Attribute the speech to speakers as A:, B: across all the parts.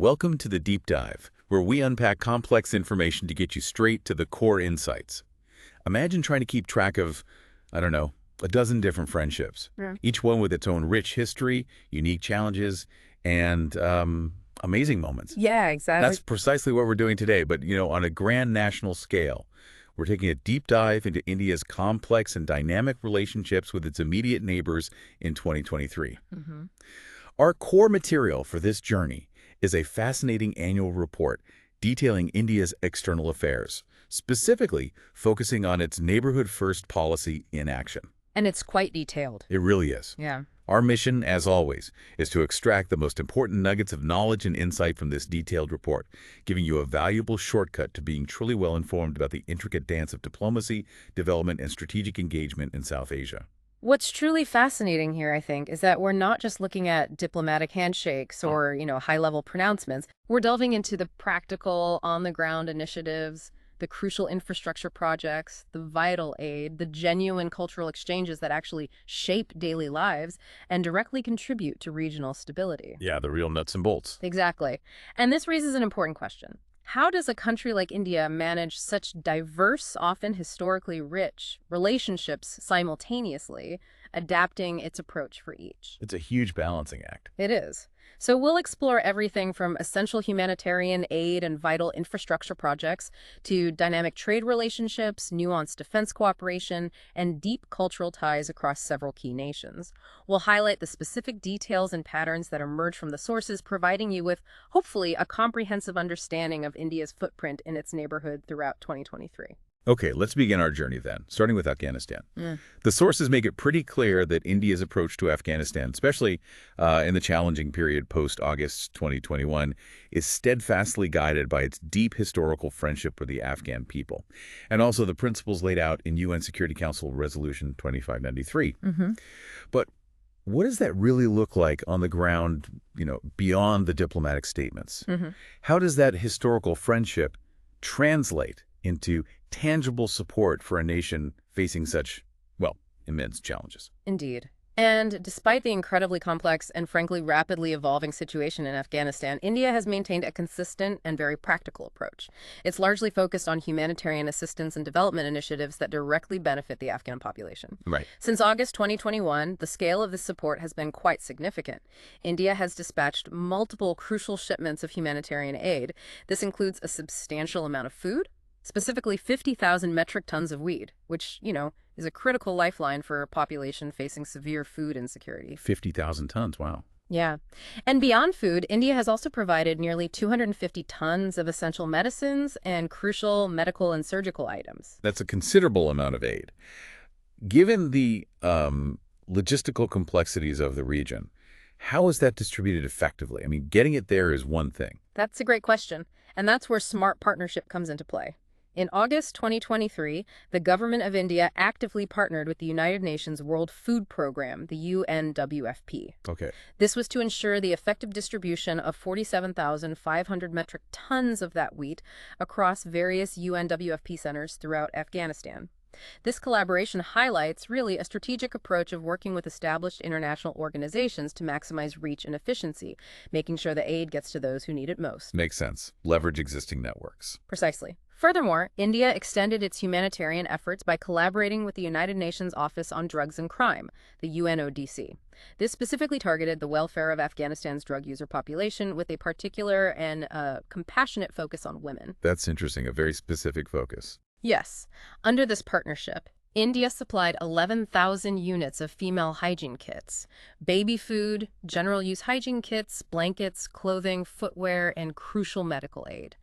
A: Welcome to the Deep Dive, where we unpack complex information to get you straight to the core insights. Imagine trying to keep track of, I don't know, a dozen different friendships,
B: Yeah.
A: each one with its own rich history, unique challenges, and amazing moments.
B: Yeah, exactly.
A: That's precisely what we're doing today, but on a grand national scale. We're taking a deep dive into India's complex and dynamic relationships with its immediate neighbors in 2023.
B: hmm
A: Our core material for this journey is a fascinating annual report detailing India's external affairs, specifically focusing on its neighborhood first policy in action.
B: And it's quite detailed.
A: It really is.
B: Yeah.
A: Our mission, as always, is to extract the most important nuggets of knowledge and insight from this detailed report, giving you a valuable shortcut to being truly well-informed about the intricate dance of diplomacy, development, and strategic engagement in South Asia.
B: What's truly fascinating here, I think, is that we're not just looking at diplomatic handshakes or, high-level pronouncements. We're delving into the practical, on-the-ground initiatives, the crucial infrastructure projects, the vital aid, the genuine cultural exchanges that actually shape daily lives and directly contribute to regional stability.
A: Yeah, the real nuts and bolts.
B: Exactly. And this raises an important question. How does a country like India manage such diverse, often historically rich, relationships simultaneously, adapting its approach for each?
A: It's a huge balancing act.
B: It is. So we'll explore everything from essential humanitarian aid and vital infrastructure projects to dynamic trade relationships, nuanced defense cooperation, and deep cultural ties across several key nations. We'll highlight the specific details and patterns that emerge from the sources, providing you with, hopefully, a comprehensive understanding of India's footprint in its neighborhood throughout 2023.
A: Okay, let's begin our journey then, starting with Afghanistan. The sources make it pretty clear that India's approach to Afghanistan, especially in the challenging period post-August 2021, is steadfastly guided by its deep historical friendship with the Afghan people, and also the principles laid out in UN Security Council Resolution 2593. But what does that really look like on the ground, beyond the diplomatic statements? How does that historical friendship translate into tangible support for a nation facing such, immense challenges?
B: Indeed. And despite the incredibly complex and frankly rapidly evolving situation in Afghanistan, India has maintained a consistent and very practical approach. It's largely focused on humanitarian assistance and development initiatives that directly benefit the Afghan population.
A: Right.
B: Since August 2021, the scale of this support has been quite significant. India has dispatched multiple crucial shipments of humanitarian aid. This includes a substantial amount of food, specifically 50,000 metric tons of wheat, which, is a critical lifeline for a population facing severe food insecurity.
A: 50,000 tons, wow.
B: Yeah. And beyond food, India has also provided nearly 250 tons of essential medicines and crucial medical and surgical items.
A: That's a considerable amount of aid. Given the logistical complexities of the region, how is that distributed effectively? I mean, getting it there is one thing.
B: That's a great question, and that's where smart partnership comes into play. In August 2023, the government of India actively partnered with the United Nations World Food Programme, the UNWFP.
A: Okay.
B: This was to ensure the effective distribution of 47,500 metric tons of that wheat across various UNWFP centers throughout Afghanistan. This collaboration highlights really a strategic approach of working with established international organizations to maximize reach and efficiency, making sure the aid gets to those who need it most.
A: Makes sense. Leverage existing networks.
B: Precisely. Furthermore, India extended its humanitarian efforts by collaborating with the United Nations Office on Drugs and Crime, the UNODC. This specifically targeted the welfare of Afghanistan's drug user population with a particular and compassionate focus on women.
A: That's interesting, a very specific focus.
B: Yes. Under this partnership, India supplied 11,000 units of female hygiene kits, baby food, general use hygiene kits, blankets, clothing, footwear, and crucial medical aid.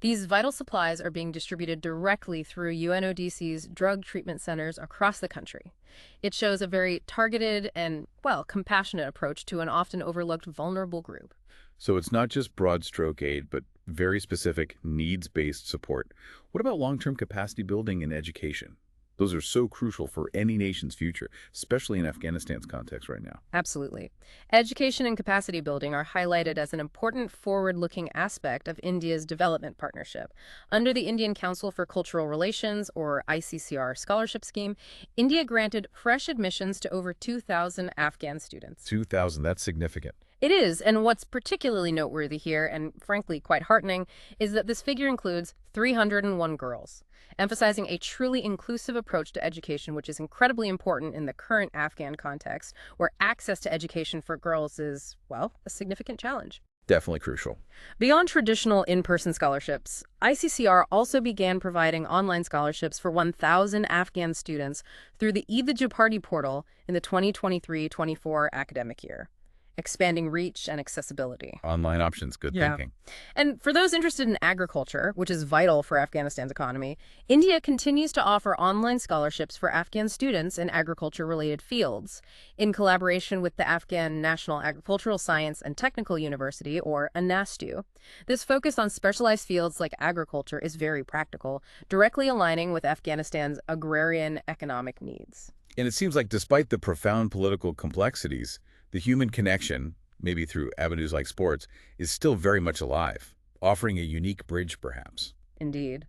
B: These vital supplies are being distributed directly through UNODC's drug treatment centers across the country. It shows a very targeted and, compassionate approach to an often overlooked vulnerable group.
A: So it's not just broad stroke aid, but very specific needs-based support. What about long-term capacity building and education? Those are so crucial for any nation's future, especially in Afghanistan's context right now.
B: Absolutely. Education and capacity building are highlighted as an important forward-looking aspect of India's development partnership. Under the Indian Council for Cultural Relations, or ICCR scholarship scheme, India granted fresh admissions to over 2,000 Afghan students.
A: 2,000, that's significant.
B: It is, and what's particularly noteworthy here, and frankly quite heartening, is that this figure includes 301 girls, emphasizing a truly inclusive approach to education, which is incredibly important in the current Afghan context, where access to education for girls is, well, a significant challenge.
A: Definitely crucial.
B: Beyond traditional in-person scholarships, ICCR also began providing online scholarships for 1,000 Afghan students through the Eid the Jeopardy portal in the 2023-24 academic year, expanding reach and accessibility.
A: Online options, good thinking.
B: And for those interested in agriculture, which is vital for Afghanistan's economy, India continues to offer online scholarships for Afghan students in agriculture-related fields. In collaboration with the Afghan National Agricultural Science and Technical University, or ANASTU, this focus on specialized fields like agriculture is very practical, directly aligning with Afghanistan's agrarian economic needs.
A: And it seems like despite the profound political complexities, the human connection, maybe through avenues like sports, is still very much alive, offering a unique bridge, perhaps.
B: Indeed.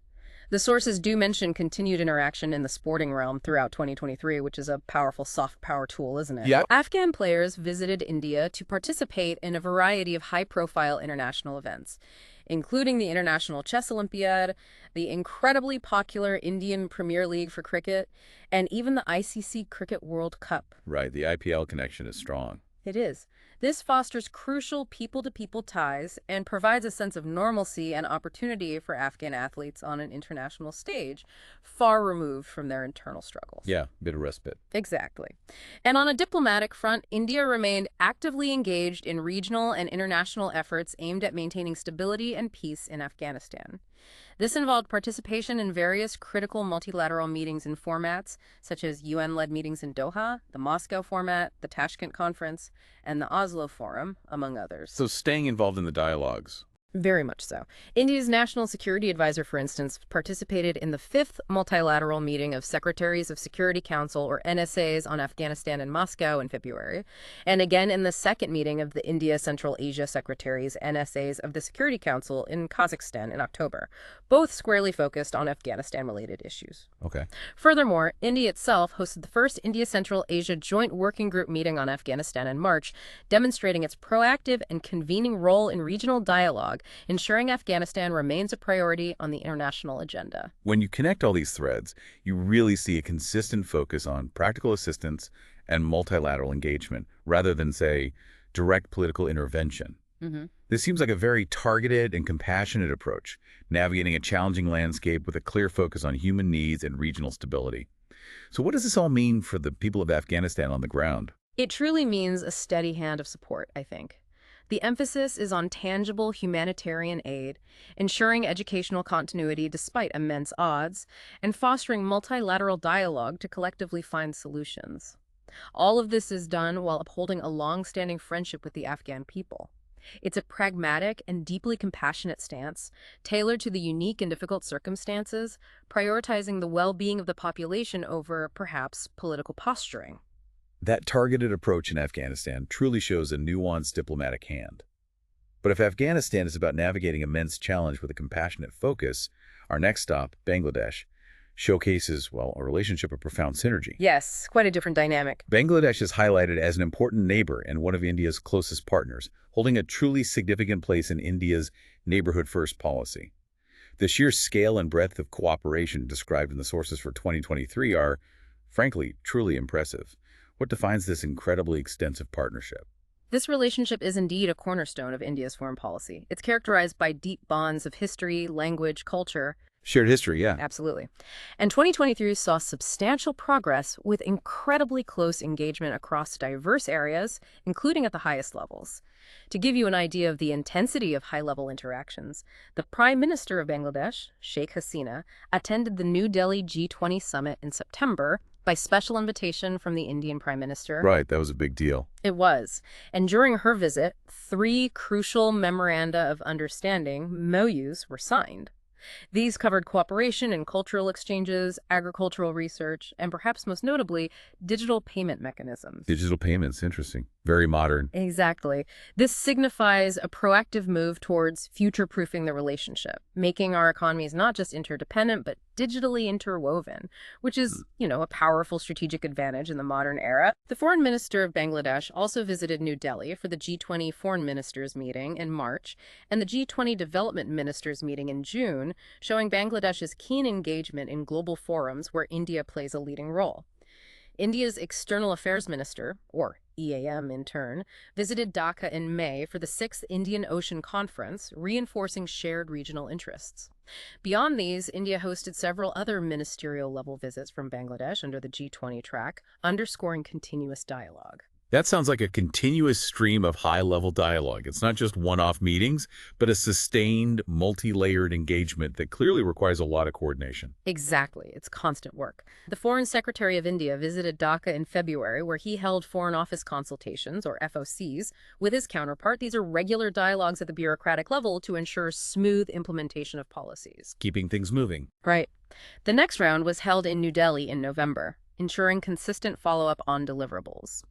B: The sources do mention continued interaction in the sporting realm throughout 2023, which is a powerful soft power tool, isn't it?
A: Yeah.
B: Afghan players visited India to participate in a variety of high-profile international events, including the International Chess Olympiad, the incredibly popular Indian Premier League for cricket, and even the ICC Cricket World Cup.
A: Right, the IPL connection is strong.
B: It is. This fosters crucial people-to-people ties and provides a sense of normalcy and opportunity for Afghan athletes on an international stage, far removed from their internal struggles.
A: Yeah, bit of respite.
B: Exactly. And on a diplomatic front, India remained actively engaged in regional and international efforts aimed at maintaining stability and peace in Afghanistan. This involved participation in various critical multilateral meetings and formats, such as UN-led meetings in Doha, the Moscow format, the Tashkent Conference, and the Oslo Forum, among others.
A: So staying involved in the dialogues.
B: Very much so. India's National Security Advisor, for instance, participated in the 5th multilateral meeting of Secretaries of Security Council, or NSAs, on Afghanistan in Moscow in February, and again in the 2nd meeting of the India Central Asia Secretaries, NSAs, of the Security Council in Kazakhstan in October, both squarely focused on Afghanistan-related issues.
A: Okay.
B: Furthermore, India itself hosted the first India Central Asia Joint Working Group meeting on Afghanistan in March, demonstrating its proactive and convening role in regional dialogue, ensuring Afghanistan remains a priority on the international agenda.
A: When you connect all these threads, you really see a consistent focus on practical assistance and multilateral engagement, rather than, say, direct political intervention. This seems like a very targeted and compassionate approach, navigating a challenging landscape with a clear focus on human needs and regional stability. So what does this all mean for the people of Afghanistan on the ground?
B: It truly means a steady hand of support, I think. The emphasis is on tangible humanitarian aid, ensuring educational continuity despite immense odds, and fostering multilateral dialogue to collectively find solutions. All of this is done while upholding a long-standing friendship with the Afghan people. It's a pragmatic and deeply compassionate stance, tailored to the unique and difficult circumstances, prioritizing the well-being of the population over, perhaps, political posturing.
A: That targeted approach in Afghanistan truly shows a nuanced diplomatic hand. But if Afghanistan is about navigating immense challenge with a compassionate focus, our next stop, Bangladesh, showcases, well, a relationship of profound synergy.
B: Yes, quite a different dynamic.
A: Bangladesh is highlighted as an important neighbor and one of India's closest partners, holding a truly significant place in India's neighborhood-first policy. The sheer scale and breadth of cooperation described in the sources for 2023 are, frankly, truly impressive. What defines this incredibly extensive partnership?
B: This relationship is indeed a cornerstone of India's foreign policy. It's characterized by deep bonds of history, language, culture.
A: Shared history, yeah.
B: Absolutely. And 2023 saw substantial progress with incredibly close engagement across diverse areas, including at the highest levels. To give you an idea of the intensity of high-level interactions, the Prime Minister of Bangladesh, Sheikh Hasina, attended the New Delhi G20 summit in September by special invitation from the Indian Prime Minister.
A: Right, that was a big deal.
B: It was. And during her visit, 3 crucial memoranda of understanding, MOUs, were signed. These covered cooperation in cultural exchanges, agricultural research, and perhaps most notably, digital payment mechanisms.
A: Digital payments, interesting. Very modern.
B: Exactly. This signifies a proactive move towards future-proofing the relationship, making our economies not just interdependent, but digitally interwoven, which is, a powerful strategic advantage in the modern era. The foreign minister of Bangladesh also visited New Delhi for the G20 foreign ministers meeting in March and the G20 development ministers meeting in June, showing Bangladesh's keen engagement in global forums where India plays a leading role. India's External Affairs Minister, or EAM in turn, visited Dhaka in May for the 6th Indian Ocean Conference, reinforcing shared regional interests. Beyond these, India hosted several other ministerial-level visits from Bangladesh under the G20 track, underscoring continuous dialogue.
A: That sounds like a continuous stream of high-level dialogue. It's not just one-off meetings, but a sustained, multi-layered engagement that clearly requires a lot of coordination.
B: Exactly. It's constant work. The Foreign Secretary of India visited Dhaka in February, where he held Foreign Office consultations, or FOCs, with his counterpart. These are regular dialogues at the bureaucratic level to ensure smooth implementation of policies.
A: Keeping things moving.
B: Right. The next round was held in New Delhi in November, ensuring consistent follow-up on deliverables.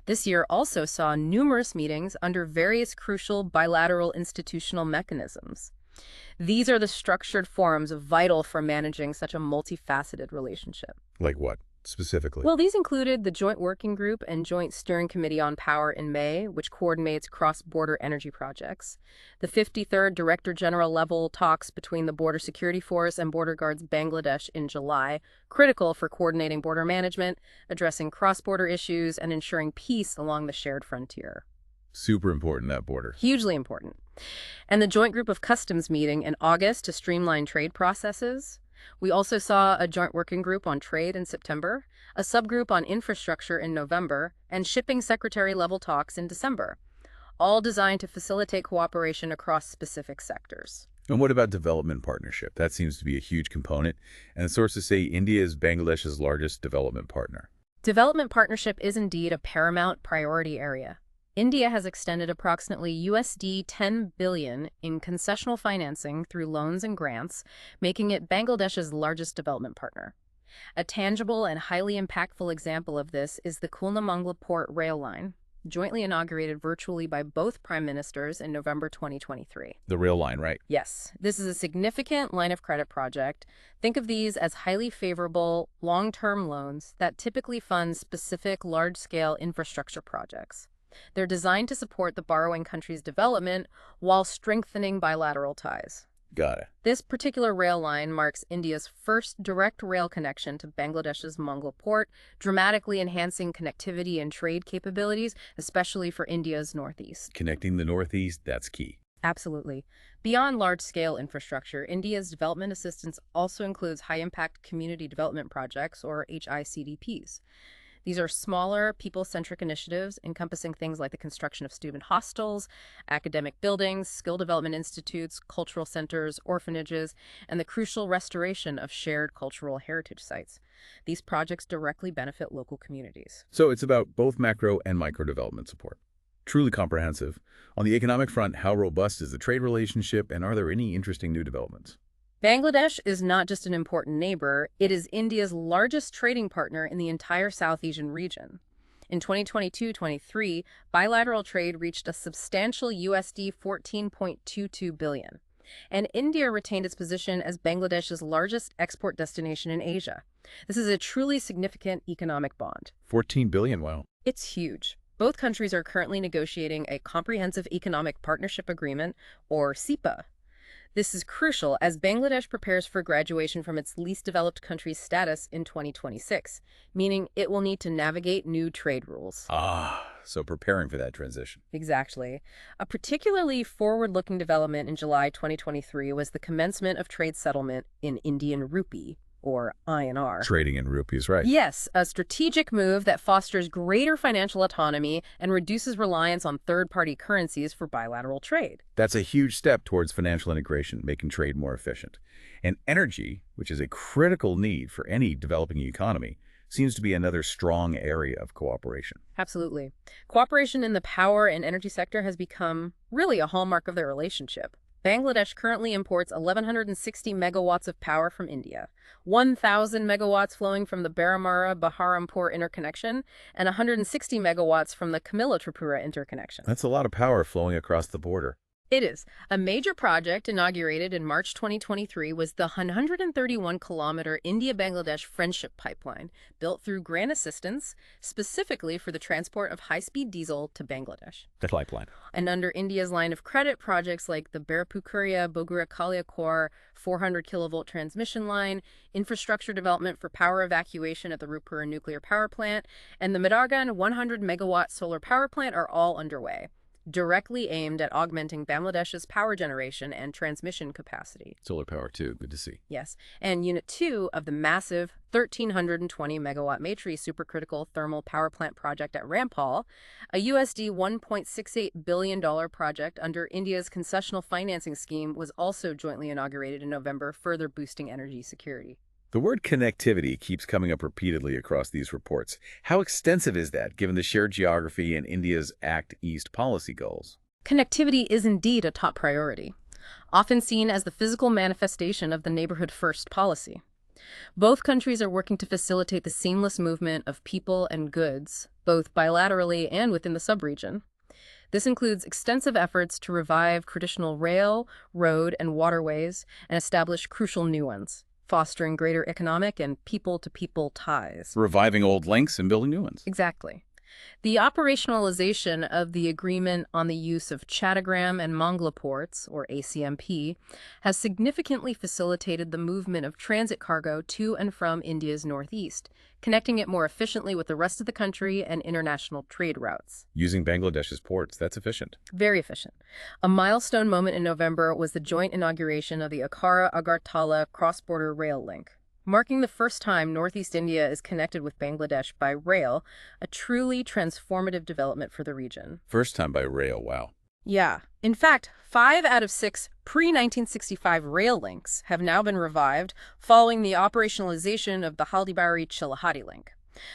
B: This year also saw numerous meetings under various crucial bilateral institutional mechanisms. These are the structured forums vital for managing such a multifaceted relationship.
A: Like what, specifically?
B: Well, these included the Joint Working Group and Joint Steering Committee on Power in May, which coordinates cross-border energy projects. The 53rd Director General level talks between the Border Security Force and Border Guards Bangladesh in July, critical for coordinating border management, addressing cross-border issues, and ensuring peace along the shared frontier.
A: Super important, that border.
B: Hugely important. And the Joint Group of Customs meeting in August to streamline trade processes. We also saw a joint working group on trade in September, a subgroup on infrastructure in November, and shipping secretary-level talks in December, all designed to facilitate cooperation across specific sectors.
A: And what about development partnership? That seems to be a huge component, and the sources say India is Bangladesh's largest development partner.
B: Development partnership is indeed a paramount priority area. India has extended approximately USD 10 billion in concessional financing through loans and grants, making it Bangladesh's largest development partner. A tangible and highly impactful example of this is the Khulna-Mangla Port Rail Line, jointly inaugurated virtually by both prime ministers in November 2023.
A: The rail line, right?
B: Yes, this is a significant line of credit project. Think of these as highly favorable, long-term loans that typically fund specific large-scale infrastructure projects. They're designed to support the borrowing country's development while strengthening bilateral ties.
A: Got it.
B: This particular rail line marks India's first direct rail connection to Bangladesh's Mangla port, dramatically enhancing connectivity and trade capabilities, especially for India's northeast.
A: Connecting the Northeast, that's key.
B: Absolutely. Beyond large-scale infrastructure, India's development assistance also includes high-impact community development projects, or HICDPs. These are smaller, people-centric initiatives encompassing things like the construction of student hostels, academic buildings, skill development institutes, cultural centers, orphanages, and the crucial restoration of shared cultural heritage sites. These projects directly benefit local communities.
A: So it's about both macro and micro development support. Truly comprehensive. On the economic front, how robust is the trade relationship, and are there any interesting new developments?
B: Bangladesh is not just an important neighbor, it is India's largest trading partner in the entire South Asian region. In 2022-23, bilateral trade reached a substantial USD 14.22 billion, and India retained its position as Bangladesh's largest export destination in Asia. This is a truly significant economic bond.
A: 14 billion, wow.
B: It's huge. Both countries are currently negotiating a Comprehensive Economic Partnership Agreement, or CEPA. This is crucial as Bangladesh prepares for graduation from its least developed country's status in 2026, meaning it will need to navigate new trade rules.
A: So preparing for that transition.
B: Exactly. A particularly forward-looking development in July 2023 was the commencement of trade settlement in Indian rupee, or INR.
A: Trading in rupees, right?
B: Yes, a strategic move that fosters greater financial autonomy and reduces reliance on third-party currencies for bilateral trade.
A: That's a huge step towards financial integration, making trade more efficient. And energy, which is a critical need for any developing economy, seems to be another strong area of cooperation.
B: Absolutely. Cooperation in the power and energy sector has become really a hallmark of their relationship. Bangladesh currently imports 1,160 megawatts of power from India, 1,000 megawatts flowing from the Baramara-Baharampur interconnection, and 160 megawatts from the Kamila-Tripura interconnection.
A: That's a lot of power flowing across the border.
B: It is. A major project inaugurated in March 2023 was the 131-kilometer India-Bangladesh Friendship Pipeline, built through grant assistance, specifically for the transport of high-speed diesel to Bangladesh.
A: The pipeline.
B: And under India's line of credit, projects like the Barapukuria-Bogura-Kaliakor 400-kilovolt transmission line, infrastructure development for power evacuation at the Rupura nuclear power plant, and the Midargan 100-megawatt solar power plant are all underway, directly aimed at augmenting Bangladesh's power generation and transmission capacity.
A: Solar power, too. Good to see.
B: Yes. And Unit 2 of the massive 1,320-megawatt Maitree supercritical thermal power plant project at Rampal, a USD $1.68 billion project under India's concessional financing scheme, was also jointly inaugurated in November, further boosting energy security.
A: The word connectivity keeps coming up repeatedly across these reports. How extensive is that, given the shared geography and India's Act East policy goals?
B: Connectivity is indeed a top priority, often seen as the physical manifestation of the Neighborhood First policy. Both countries are working to facilitate the seamless movement of people and goods, both bilaterally and within the subregion. This includes extensive efforts to revive traditional rail, road, and waterways and establish crucial new ones, fostering greater economic and people-to-people ties.
A: Reviving old links and building new ones.
B: Exactly. The operationalization of the Agreement on the Use of Chattogram and Mongla Ports, or ACMP, has significantly facilitated the movement of transit cargo to and from India's northeast, connecting it more efficiently with the rest of the country and international trade routes.
A: Using Bangladesh's ports, that's efficient.
B: Very efficient. A milestone moment in November was the joint inauguration of the Akara-Agartala cross-border rail link, marking the first time Northeast India is connected with Bangladesh by rail, a truly transformative development for the region.
A: First time by rail, wow.
B: Yeah. In fact, 5 out of 6 pre-1965 rail links have now been revived following the operationalization of the Haldibari-Chilahati link.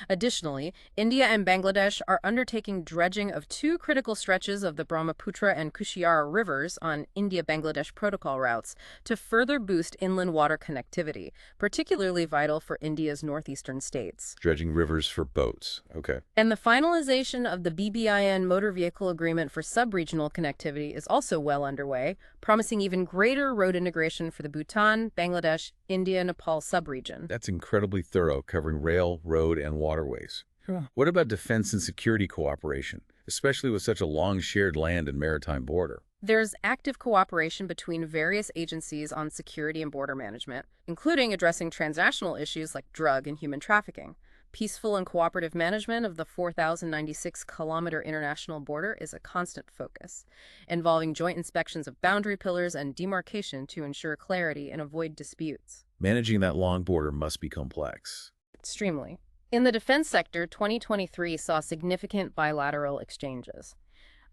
B: Additionally, India and Bangladesh are undertaking dredging of 2 critical stretches of the Brahmaputra and Kushiara rivers on India-Bangladesh protocol routes to further boost inland water connectivity, particularly vital for India's northeastern states.
A: Dredging rivers for boats. Okay.
B: And the finalization of the BBIN motor vehicle agreement for sub-regional connectivity is also well underway, promising even greater road integration for the Bhutan, Bangladesh, India, Nepal sub-region.
A: That's incredibly thorough, covering rail, road, and waterways. What about defense and security cooperation, especially with such a long shared land and maritime border?
B: There's active cooperation between various agencies on security and border management, including addressing transnational issues like drug and human trafficking. Peaceful and cooperative management of the 4,096-kilometer international border is a constant focus, involving joint inspections of boundary pillars and demarcation to ensure clarity and avoid disputes.
A: Managing that long border must be complex.
B: Extremely. In the defense sector, 2023 saw significant bilateral exchanges.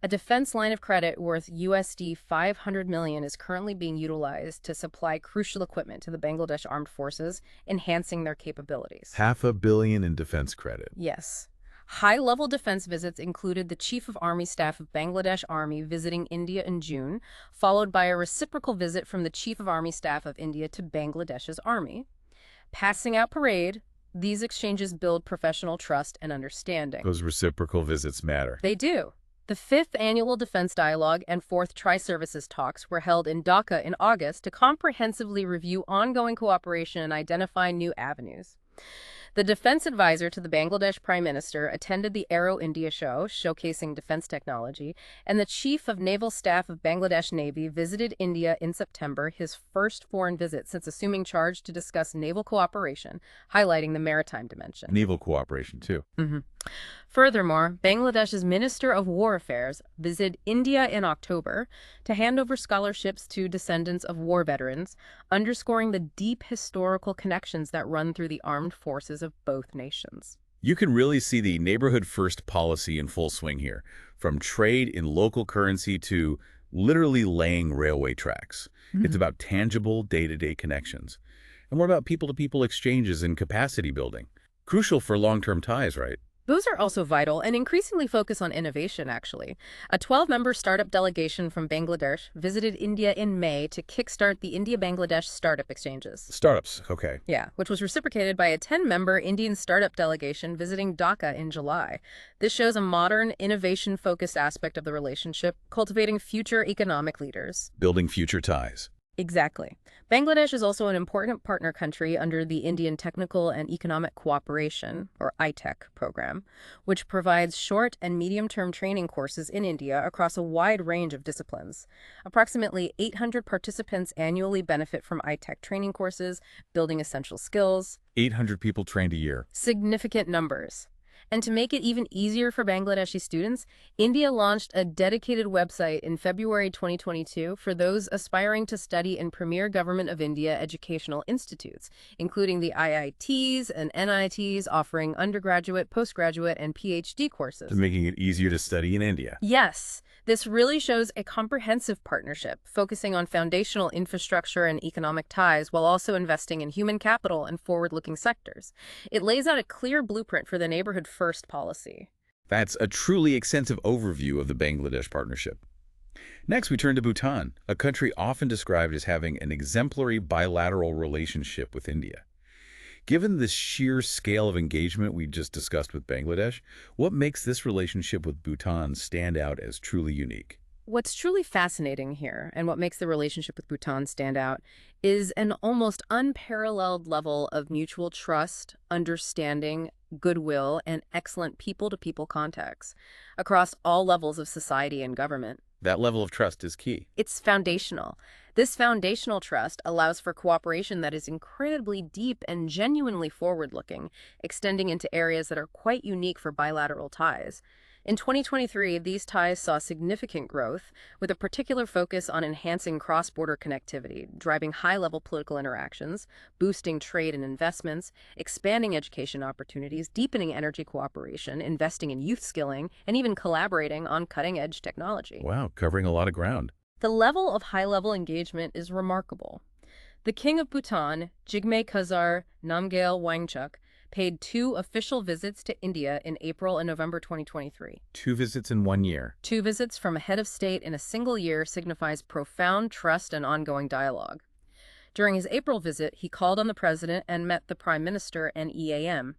B: A defense line of credit worth USD $500 million is currently being utilized to supply crucial equipment to the Bangladesh Armed Forces, enhancing their capabilities.
A: $500 million in defense credit.
B: Yes. High-level defense visits included the Chief of Army Staff of Bangladesh Army visiting India in June, followed by a reciprocal visit from the Chief of Army Staff of India to Bangladesh's army. Passing out parade, these exchanges build professional trust and understanding.
A: Those reciprocal visits matter.
B: They do. The 5th Annual Defense Dialogue and 4th Tri-Services talks were held in Dhaka in August to comprehensively review ongoing cooperation and identify new avenues. The defense advisor to the Bangladesh Prime Minister attended the Aero India show, showcasing defense technology, and the Chief of Naval Staff of Bangladesh Navy visited India in September, his first foreign visit since assuming charge, to discuss naval cooperation, highlighting the maritime dimension.
A: Naval cooperation, too.
B: Furthermore, Bangladesh's Minister of War Affairs visited India in October to hand over scholarships to descendants of war veterans, underscoring the deep historical connections that run through the armed forces of both nations.
A: You can really see the neighborhood first policy in full swing here, from trade in local currency to literally laying railway tracks. It's about tangible day-to-day connections. And what about people-to-people exchanges and capacity building? Crucial for long-term ties, right?
B: Those are also vital and increasingly focus on innovation, actually. A 12-member startup delegation from Bangladesh visited India in May to kickstart the India-Bangladesh Startup Exchanges.
A: Startups, okay.
B: Yeah, which was reciprocated by a 10-member Indian startup delegation visiting Dhaka in July. This shows a modern, innovation-focused aspect of the relationship, cultivating future economic leaders.
A: Building future ties.
B: Exactly. Bangladesh is also an important partner country under the Indian Technical and Economic Cooperation, or ITEC, program, which provides short and medium-term training courses in India across a wide range of disciplines. Approximately 800 participants annually benefit from ITEC training courses, building essential skills.
A: 800 people trained a year.
B: Significant numbers. And to make it even easier for Bangladeshi students, India launched a dedicated website in February 2022 for those aspiring to study in premier Government of India educational institutes, including the IITs and NITs offering undergraduate, postgraduate, and PhD courses.
A: Making it easier to study in India.
B: Yes, this really shows a comprehensive partnership, focusing on foundational infrastructure and economic ties while also investing in human capital and forward-looking sectors. It lays out a clear blueprint for the Neighborhood First policy.
A: That's a truly extensive overview of the Bangladesh partnership. Next, we turn to Bhutan, a country often described as having an exemplary bilateral relationship with India. Given the sheer scale of engagement we just discussed with Bangladesh, what makes this relationship with Bhutan stand out as truly unique?
B: What's truly fascinating here, and what makes the relationship with Bhutan stand out, is an almost unparalleled level of mutual trust, understanding, goodwill, and excellent people-to-people contacts across all levels of society and government.
A: That level of trust is key.
B: It's foundational. This foundational trust allows for cooperation that is incredibly deep and genuinely forward-looking, extending into areas that are quite unique for bilateral ties. In 2023, these ties saw significant growth, with a particular focus on enhancing cross-border connectivity, driving high-level political interactions, boosting trade and investments, expanding education opportunities, deepening energy cooperation, investing in youth skilling, and even collaborating on cutting-edge technology.
A: Wow, covering a lot of ground.
B: The level of high-level engagement is remarkable. The King of Bhutan, Jigme Khazar Namgyal Wangchuk, paid 2 official visits to India in April and November 2023.
A: 2 visits in 1 year.
B: 2 visits from a head of state in a single year signifies profound trust and ongoing dialogue. During his April visit, he called on the president and met the prime minister and EAM.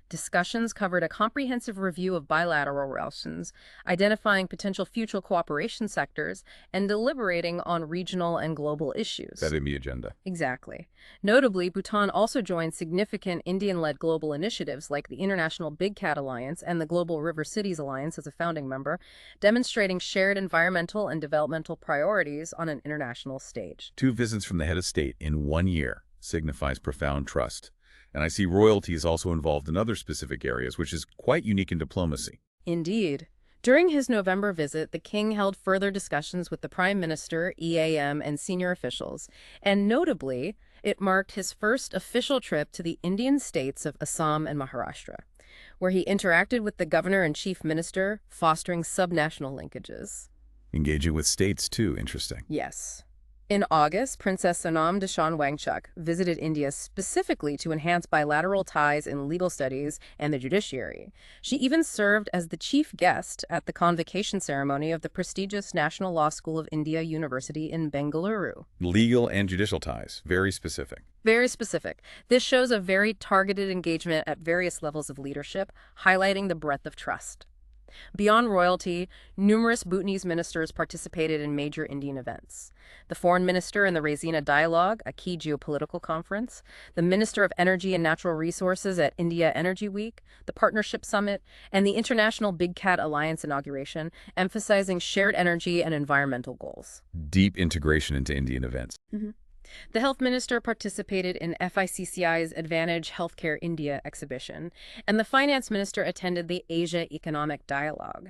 B: Discussions covered a comprehensive review of bilateral relations, identifying potential future cooperation sectors, and deliberating on regional and global issues.
A: That in the agenda.
B: Exactly. Notably, Bhutan also joined significant Indian-led global initiatives like the International Big Cat Alliance and the Global River Cities Alliance as a founding member, demonstrating shared environmental and developmental priorities on an international stage.
A: 2 visits from the head of state in 1 year signifies profound trust. And I see royalty is also involved in other specific areas, which is quite unique in diplomacy.
B: Indeed. During his November visit, the king held further discussions with the prime minister, EAM, and senior officials, and notably, it marked his first official trip to the Indian states of Assam and Maharashtra, where he interacted with the governor and chief minister, fostering subnational linkages.
A: Engaging with states, too. Interesting.
B: Yes. In August, Princess Sonam Dashan Wangchuk visited India specifically to enhance bilateral ties in legal studies and the judiciary. She even served as the chief guest at the convocation ceremony of the prestigious National Law School of India University in Bengaluru.
A: Legal and judicial ties. Very specific.
B: Very specific. This shows a very targeted engagement at various levels of leadership, highlighting the breadth of trust. Beyond royalty, numerous Bhutanese ministers participated in major Indian events. The foreign minister in the Raisina Dialogue, a key geopolitical conference, the Minister of Energy and Natural Resources at India Energy Week, the Partnership Summit, and the International Big Cat Alliance inauguration, emphasizing shared energy and environmental goals.
A: Deep integration into Indian events.
B: The health minister participated in FICCI's Advantage Healthcare India exhibition, and the finance minister attended the Asia Economic Dialogue.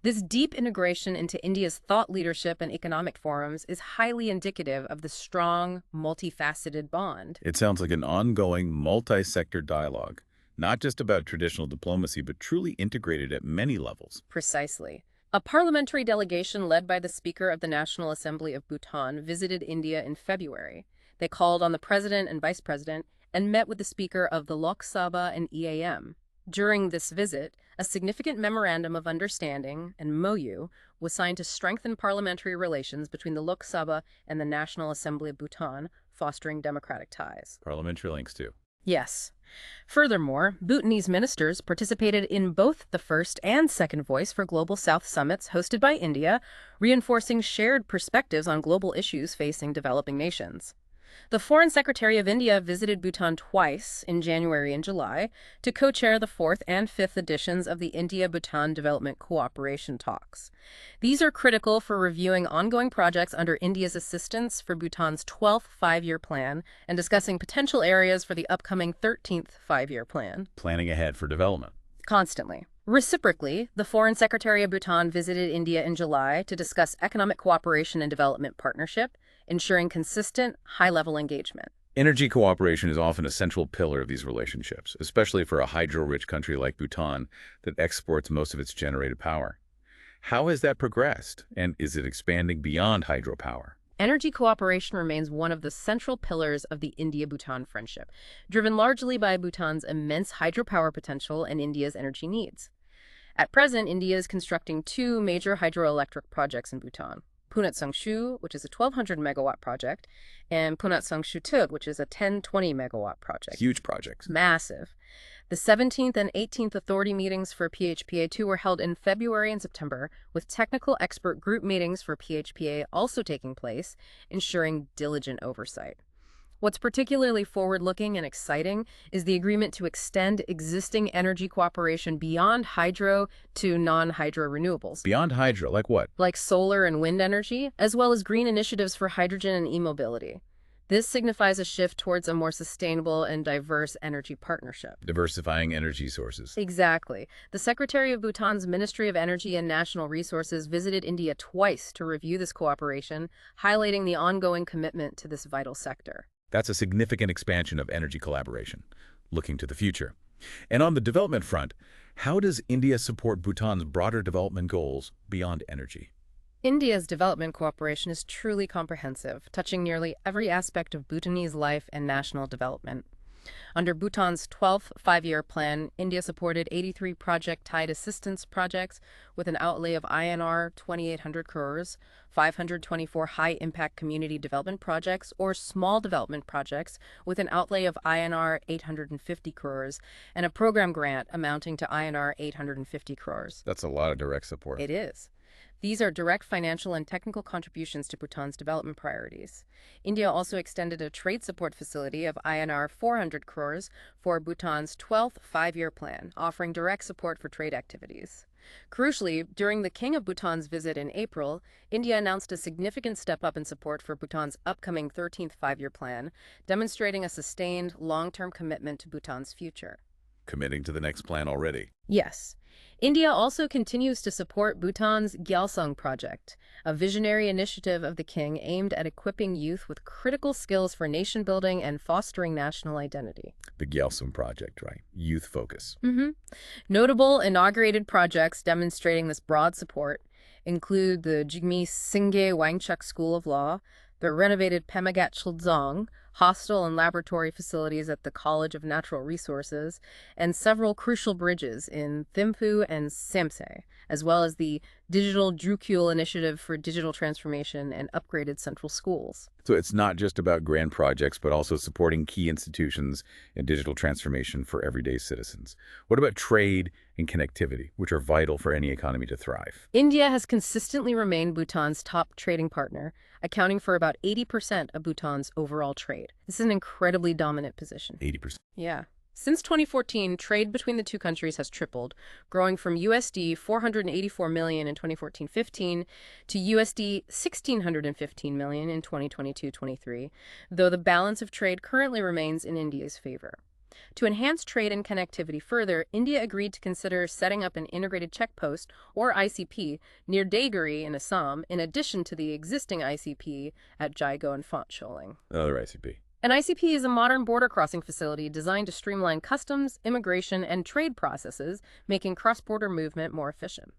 B: This deep integration into India's thought leadership and economic forums is highly indicative of the strong, multifaceted bond.
A: It sounds like an ongoing, multi-sector dialogue, not just about traditional diplomacy, but truly integrated at many levels.
B: Precisely. A parliamentary delegation led by the Speaker of the National Assembly of Bhutan visited India in February. They called on the president and vice president and met with the Speaker of the Lok Sabha and EAM. During this visit, a significant Memorandum of Understanding, and MOU, was signed to strengthen parliamentary relations between the Lok Sabha and the National Assembly of Bhutan, fostering democratic ties.
A: Parliamentary links, too.
B: Yes. Furthermore, Bhutanese ministers participated in both the first and second Voice for Global South summits hosted by India, reinforcing shared perspectives on global issues facing developing nations. The Foreign Secretary of India visited Bhutan twice, in January and July, to co-chair the fourth and fifth editions of the India-Bhutan Development Cooperation Talks. These are critical for reviewing ongoing projects under India's assistance for Bhutan's 12th five-year plan and discussing potential areas for the upcoming 13th five-year plan.
A: Planning ahead for development.
B: Constantly. Reciprocally, the Foreign Secretary of Bhutan visited India in July to discuss economic cooperation and development partnership, ensuring consistent, high-level engagement.
A: Energy cooperation is often a central pillar of these relationships, especially for a hydro-rich country like Bhutan that exports most of its generated power. How has that progressed, and is it expanding beyond hydropower?
B: Energy cooperation remains one of the central pillars of the India-Bhutan friendship, driven largely by Bhutan's immense hydropower potential and India's energy needs. At present, India is constructing two major hydroelectric projects in Bhutan: Punat Sangshu, which is a 1,200-megawatt project, and Punat Sangshu Tug, which is a 1,020-megawatt project.
A: Huge projects.
B: Massive. The 17th and 18th authority meetings for PHPA-2 were held in February and September, with technical expert group meetings for PHPA also taking place, ensuring diligent oversight. What's particularly forward-looking and exciting is the agreement to extend existing energy cooperation beyond hydro to non-hydro renewables.
A: Beyond hydro, like what?
B: Like solar and wind energy, as well as green initiatives for hydrogen and e-mobility. This signifies a shift towards a more sustainable and diverse energy partnership.
A: Diversifying energy sources.
B: Exactly. The Secretary of Bhutan's Ministry of Energy and National Resources visited India twice to review this cooperation, highlighting the ongoing commitment to this vital sector.
A: That's a significant expansion of energy collaboration, looking to the future. And on the development front, how does India support Bhutan's broader development goals beyond energy?
B: India's development cooperation is truly comprehensive, touching nearly every aspect of Bhutanese life and national development. Under Bhutan's 12th five-year plan, India supported 83 project-tied assistance projects with an outlay of INR 2,800 crores, 524 high-impact community development projects or small development projects with an outlay of INR 850 crores, and a program grant amounting to INR 850 crores.
A: That's a lot of direct support.
B: It is. These are direct financial and technical contributions to Bhutan's development priorities. India also extended a trade support facility of INR 400 crores for Bhutan's 12th five-year plan, offering direct support for trade activities. Crucially, during the King of Bhutan's visit in April, India announced a significant step up in support for Bhutan's upcoming 13th five-year plan, demonstrating a sustained, long-term commitment to Bhutan's future.
A: Committing to the next plan already.
B: Yes. India also continues to support Bhutan's Gyaltsung project, a visionary initiative of the king aimed at equipping youth with critical skills for nation building and fostering national identity.
A: The Gyaltsung project, right? Youth focus.
B: Notable inaugurated projects demonstrating this broad support include the Jigme Singye Wangchuk School of Law, the renovated Pemagat Childzong, hostel and laboratory facilities at the College of Natural Resources, and several crucial bridges in Thimphu and Samse, as well as the Digital Drukgyal Initiative for digital transformation and upgraded central schools.
A: So it's not just about grand projects, but also supporting key institutions and digital transformation for everyday citizens. What about trade and connectivity, which are vital for any economy to thrive?
B: India has consistently remained Bhutan's top trading partner, accounting for about 80% of Bhutan's overall trade. This is an incredibly dominant position.
A: 80%.
B: Yeah. Since 2014, trade between the two countries has tripled, growing from USD 484 million in 2014-15 to USD 1,615 million in 2022-23, though the balance of trade currently remains in India's favor. To enhance trade and connectivity further, India agreed to consider setting up an integrated checkpost, or ICP, near Daeguri in Assam, in addition to the existing ICP at Jaigo and Phot Choling.
A: Another ICP.
B: An ICP is a modern border crossing facility designed to streamline customs, immigration, and trade processes, making cross-border movement more efficient.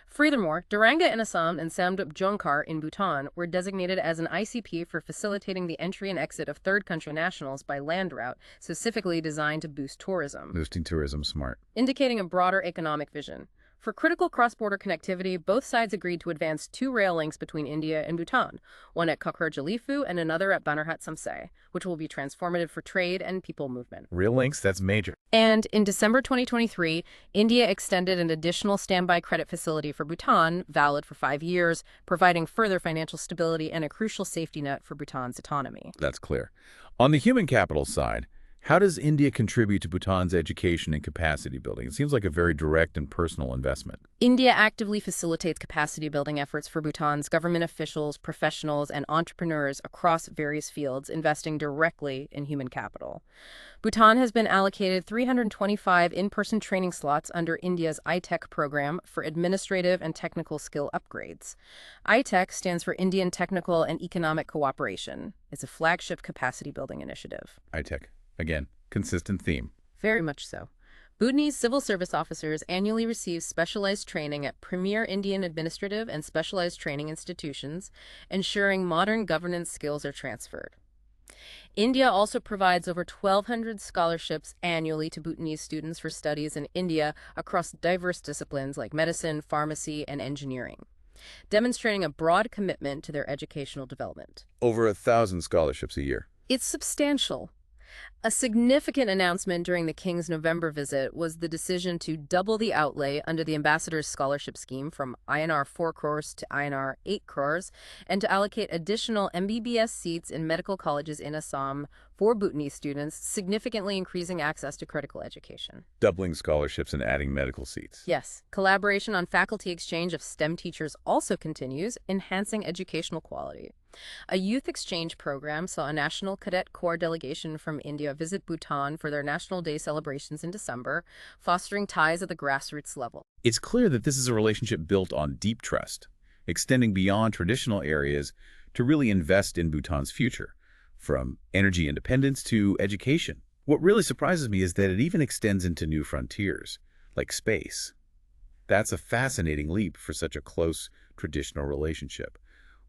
B: Furthermore, Doranga in Assam and Samdup Jongkar in Bhutan were designated as an ICP for facilitating the entry and exit of third-country nationals by land route, specifically designed to boost tourism,
A: Boosting tourism, smart.
B: indicating a broader economic vision. For critical cross-border connectivity, both sides agreed to advance 2 rail links between India and Bhutan, one at Kakhar-Jalifu and another at Banarhat Samsay, which will be transformative for trade and people movement.
A: Real links, that's major.
B: And in December 2023, India extended an additional standby credit facility for Bhutan, valid for 5 years, providing further financial stability and a crucial safety net for Bhutan's autonomy.
A: That's clear. On the human capital side, how does India contribute to Bhutan's education and capacity building? It seems like a very direct and personal investment.
B: India actively facilitates capacity building efforts for Bhutan's government officials, professionals, and entrepreneurs across various fields, investing directly in human capital. Bhutan has been allocated 325 in-person training slots under India's iTech program for administrative and technical skill upgrades. iTech stands for Indian Technical and Economic Cooperation. It's a flagship capacity building initiative.
A: iTech. Again, consistent theme.
B: Very much so. Bhutanese civil service officers annually receive specialized training at premier Indian administrative and specialized training institutions, ensuring modern governance skills are transferred. India also provides over 1,200 scholarships annually to Bhutanese students for studies in India across diverse disciplines like medicine, pharmacy, and engineering, demonstrating a broad commitment to their educational development.
A: Over 1,000 scholarships a year.
B: It's substantial. A significant announcement during the King's November visit was the decision to double the outlay under the Ambassador's Scholarship Scheme from INR 4 crores to INR 8 crores, and to allocate additional MBBS seats in medical colleges in Assam for Bhutanese students, significantly increasing access to critical education.
A: Doubling scholarships and adding medical seats.
B: Yes, collaboration on faculty exchange of STEM teachers also continues, enhancing educational quality. A youth exchange program saw a National Cadet Corps delegation from India visit Bhutan for their National Day celebrations in December, fostering ties at the grassroots level.
A: It's clear that this is a relationship built on deep trust, extending beyond traditional areas to really invest in Bhutan's future, from energy independence to education. What really surprises me is that it even extends into new frontiers, like space. That's a fascinating leap for such a close, traditional relationship.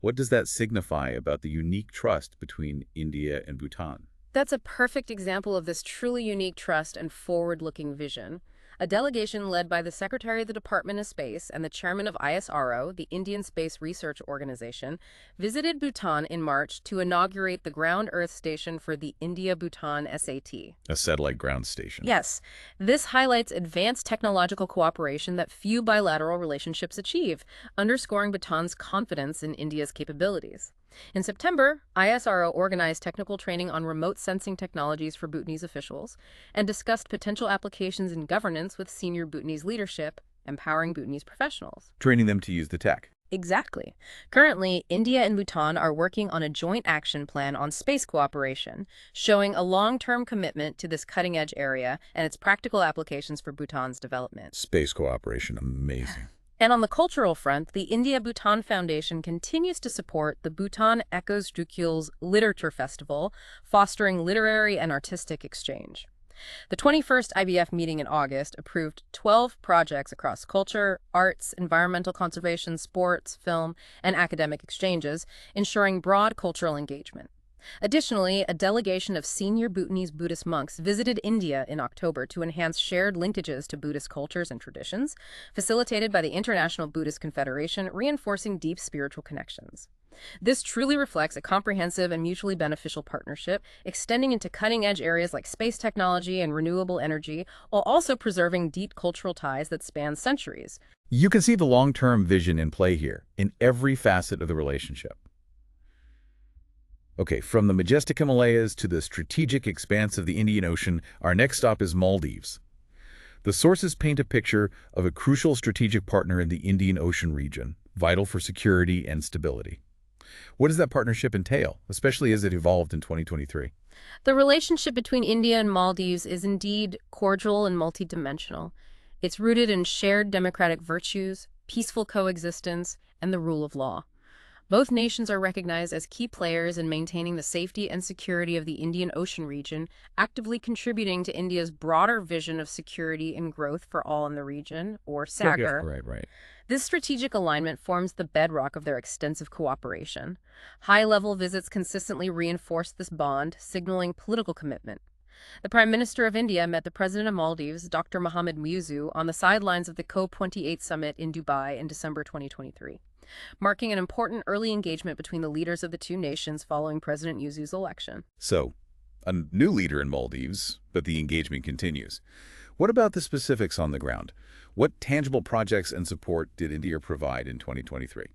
A: What does that signify about the unique trust between India and Bhutan?
B: That's a perfect example of this truly unique trust and forward-looking vision. A delegation led by the Secretary of the Department of Space and the chairman of ISRO, the Indian Space Research Organization, visited Bhutan in March to inaugurate the ground Earth station for the India-Bhutan SAT.
A: A satellite ground station.
B: Yes, this highlights advanced technological cooperation that few bilateral relationships achieve, underscoring Bhutan's confidence in India's capabilities. In September, ISRO organized technical training on remote sensing technologies for Bhutanese officials and discussed potential applications in governance with senior Bhutanese leadership, empowering Bhutanese professionals.
A: Training them to use the tech.
B: Exactly. Currently, India and Bhutan are working on a joint action plan on space cooperation, showing a long-term commitment to this cutting-edge area and its practical applications for Bhutan's development.
A: Space cooperation, amazing.
B: And on the cultural front, the India-Bhutan Foundation continues to support the Bhutan Echoes Drukgyal's Literature Festival, fostering literary and artistic exchange. The 21st IBF meeting in August approved 12 projects across culture, arts, environmental conservation, sports, film, and academic exchanges, ensuring broad cultural engagement. Additionally, a delegation of senior Bhutanese Buddhist monks visited India in October to enhance shared linkages to Buddhist cultures and traditions, facilitated by the International Buddhist Confederation, reinforcing deep spiritual connections. This truly reflects a comprehensive and mutually beneficial partnership, extending into cutting-edge areas like space technology and renewable energy, while also preserving deep cultural ties that span centuries.
A: You can see the long-term vision in play here, in every facet of the relationship. Okay, from the majestic Himalayas to the strategic expanse of the Indian Ocean, our next stop is Maldives. The sources paint a picture of a crucial strategic partner in the Indian Ocean region, vital for security and stability. What does that partnership entail, especially as it evolved in 2023?
B: The relationship between India and Maldives is indeed cordial and multidimensional. It's rooted in shared democratic virtues, peaceful coexistence, and the rule of law. Both nations are recognized as key players in maintaining the safety and security of the Indian Ocean region, actively contributing to India's broader vision of security and growth for all in the region, or SAGR.
A: Right.
B: This strategic alignment forms the bedrock of their extensive cooperation. High-level visits consistently reinforce this bond, signaling political commitment. The Prime Minister of India met the President of Maldives, Dr. Mohamed Muizzu, on the sidelines of the COP28 summit in Dubai in December 2023, marking an important early engagement between the leaders of the two nations following President Muizzu's election.
A: So, a new leader in Maldives, but the engagement continues. What about the specifics on the ground? What tangible projects and support did India provide in 2023?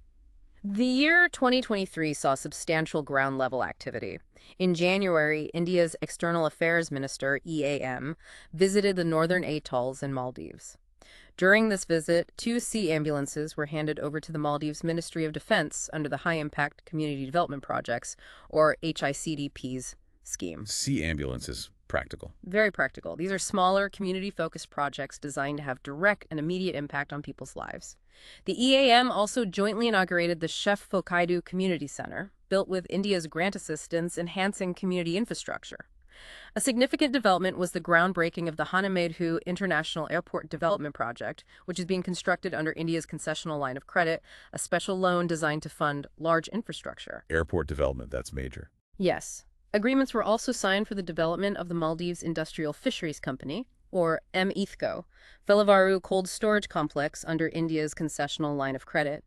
B: The year 2023 saw substantial ground-level activity. In January, India's External Affairs Minister, EAM, visited the northern atolls in Maldives. During this visit, 2 sea ambulances were handed over to the Maldives Ministry of Defense under the High Impact Community Development Projects, or HICDP's scheme.
A: Sea ambulances, practical.
B: Very practical. These are smaller, community-focused projects designed to have direct and immediate impact on people's lives. The EAM also jointly inaugurated the Chef Fokaidu Community Center, built with India's grant assistance, enhancing community infrastructure. A significant development was the groundbreaking of the Hanamedhu International Airport Development Project, which is being constructed under India's concessional line of credit, a special loan designed to fund large infrastructure.
A: Airport development, that's major.
B: Yes. Agreements were also signed for the development of the Maldives Industrial Fisheries Company, or MEIFCO, Velavaru Cold Storage Complex under India's concessional line of credit,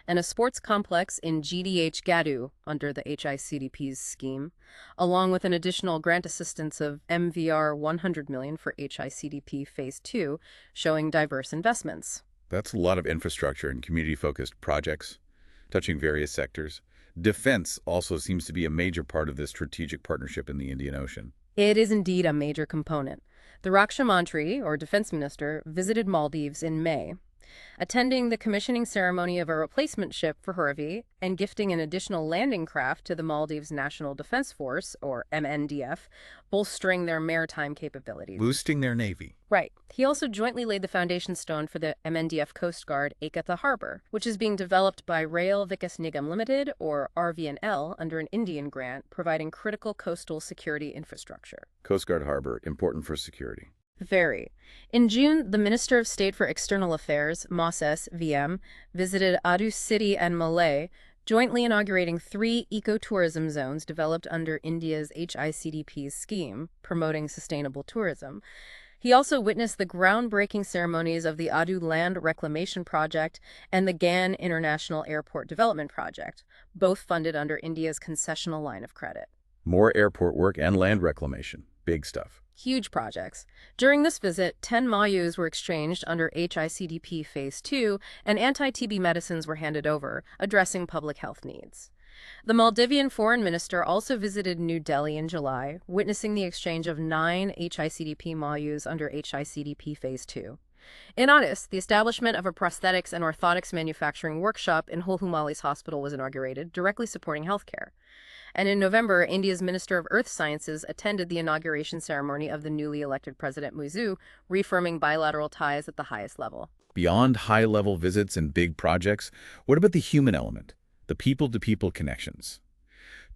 B: and a sports complex in GDH Gadu under the HICDP's scheme, along with an additional grant assistance of MVR 100 million for HICDP Phase 2, showing diverse investments.
A: That's a lot of infrastructure and community-focused projects, touching various sectors. Defense also seems to be a major part of this strategic partnership in the Indian Ocean.
B: It is indeed a major component. The Raksha Mantri, or Defense Minister, visited Maldives in May, attending the commissioning ceremony of a replacement ship for Hurvi and gifting an additional landing craft to the Maldives National Defense Force, or MNDF, bolstering their maritime capabilities.
A: Boosting their navy.
B: Right. He also jointly laid the foundation stone for the MNDF Coast Guard Ekatha Harbor, which is being developed by Rail Vikas Nigam Limited, or RVNL, under an Indian grant, providing critical coastal security infrastructure.
A: Coast Guard Harbor, important for security.
B: Very. In June, the Minister of State for External Affairs, Moses VM, visited Aadu City and Malay, jointly inaugurating 3 ecotourism zones developed under India's HICDP's scheme, promoting sustainable tourism. He also witnessed the groundbreaking ceremonies of the Aadu Land Reclamation Project and the GAN International Airport Development Project, both funded under India's concessional line of credit.
A: More airport work and land reclamation. Big stuff.
B: Huge projects. During this visit, 10 Mayus were exchanged under HICDP Phase 2, and anti-TB medicines were handed over, addressing public health needs. The Maldivian foreign minister also visited New Delhi in July, witnessing the exchange of 9 HICDP Mayus under HICDP Phase 2. In August, the establishment of a prosthetics and orthotics manufacturing workshop in Holhumali's hospital was inaugurated, directly supporting healthcare. And in November, India's Minister of Earth Sciences attended the inauguration ceremony of the newly elected President Muizzu, reaffirming bilateral ties at the highest level.
A: Beyond high-level visits and big projects, what about the human element, the people-to-people connections?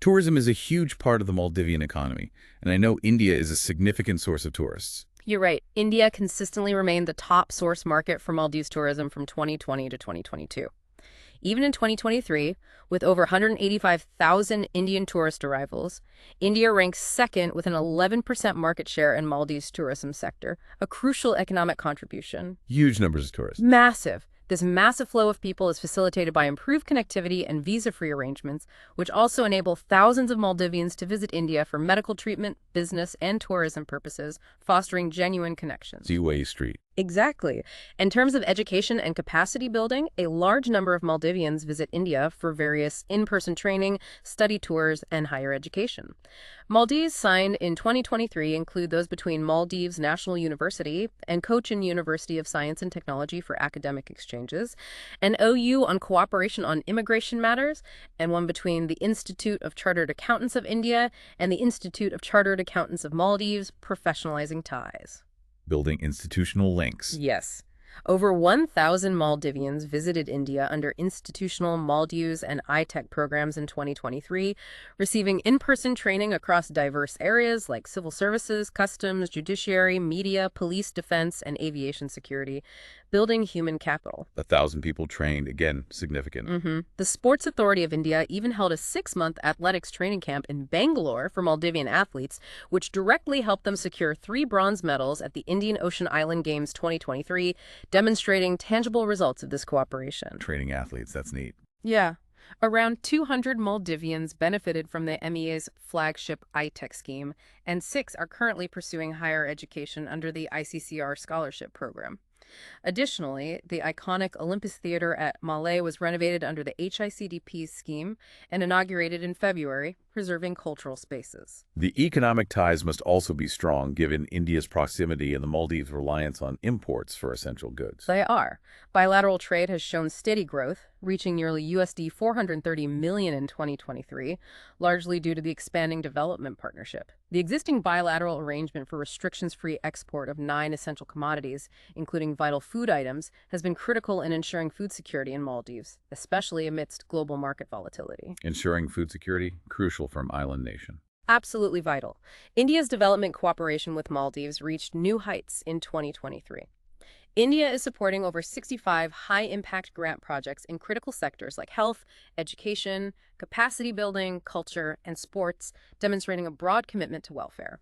A: Tourism is a huge part of the Maldivian economy, and I know India is a significant source of tourists.
B: You're right. India consistently remained the top source market for Maldives tourism from 2020 to 2022. Even in 2023, with over 185,000 Indian tourist arrivals, India ranks second with an 11% market share in Maldives' tourism sector, a crucial economic contribution.
A: Huge numbers of tourists.
B: Massive. This massive flow of people is facilitated by improved connectivity and visa-free arrangements, which also enable thousands of Maldivians to visit India for medical treatment, business, and tourism purposes, fostering genuine connections.
A: Seaway Street.
B: Exactly. In terms of education and capacity building, a large number of Maldivians visit India for various in-person training, study tours, and higher education. Maldives signed in 2023 include those between Maldives National University and Cochin University of Science and Technology for academic exchanges, an OU on cooperation on immigration matters, and one between the Institute of Chartered Accountants of India and the Institute of Chartered Accountants of Maldives, professionalizing ties.
A: Building institutional links.
B: Yes. Over 1,000 Maldivians visited India under institutional Maldives and iTech programs in 2023, receiving in-person training across diverse areas like civil services, customs, judiciary, media, police defense, and aviation security, building human capital.
A: 1,000 people trained, again, significant.
B: The Sports Authority of India even held a 6-month athletics training camp in Bangalore for Maldivian athletes, which directly helped them secure 3 bronze medals at the Indian Ocean Island Games 2023, demonstrating tangible results of this cooperation.
A: Training athletes, that's neat.
B: Yeah. Around 200 Maldivians benefited from the MEA's flagship iTech scheme, and 6 are currently pursuing higher education under the ICCR scholarship program. Additionally, the iconic Olympus Theater at Malé was renovated under the HICDP scheme and inaugurated in February, preserving cultural spaces.
A: The economic ties must also be strong, given India's proximity and the Maldives' reliance on imports for essential goods.
B: They are. Bilateral trade has shown steady growth, reaching nearly USD 430 million in 2023, largely due to the expanding development partnership. The existing bilateral arrangement for restrictions-free export of 9 essential commodities, including vital food items, has been critical in ensuring food security in Maldives, especially amidst global market volatility.
A: Ensuring food security, crucial for an island nation.
B: Absolutely vital. India's development cooperation with Maldives reached new heights in 2023. India is supporting over 65 high-impact grant projects in critical sectors like health, education, capacity building, culture, and sports, demonstrating a broad commitment to welfare.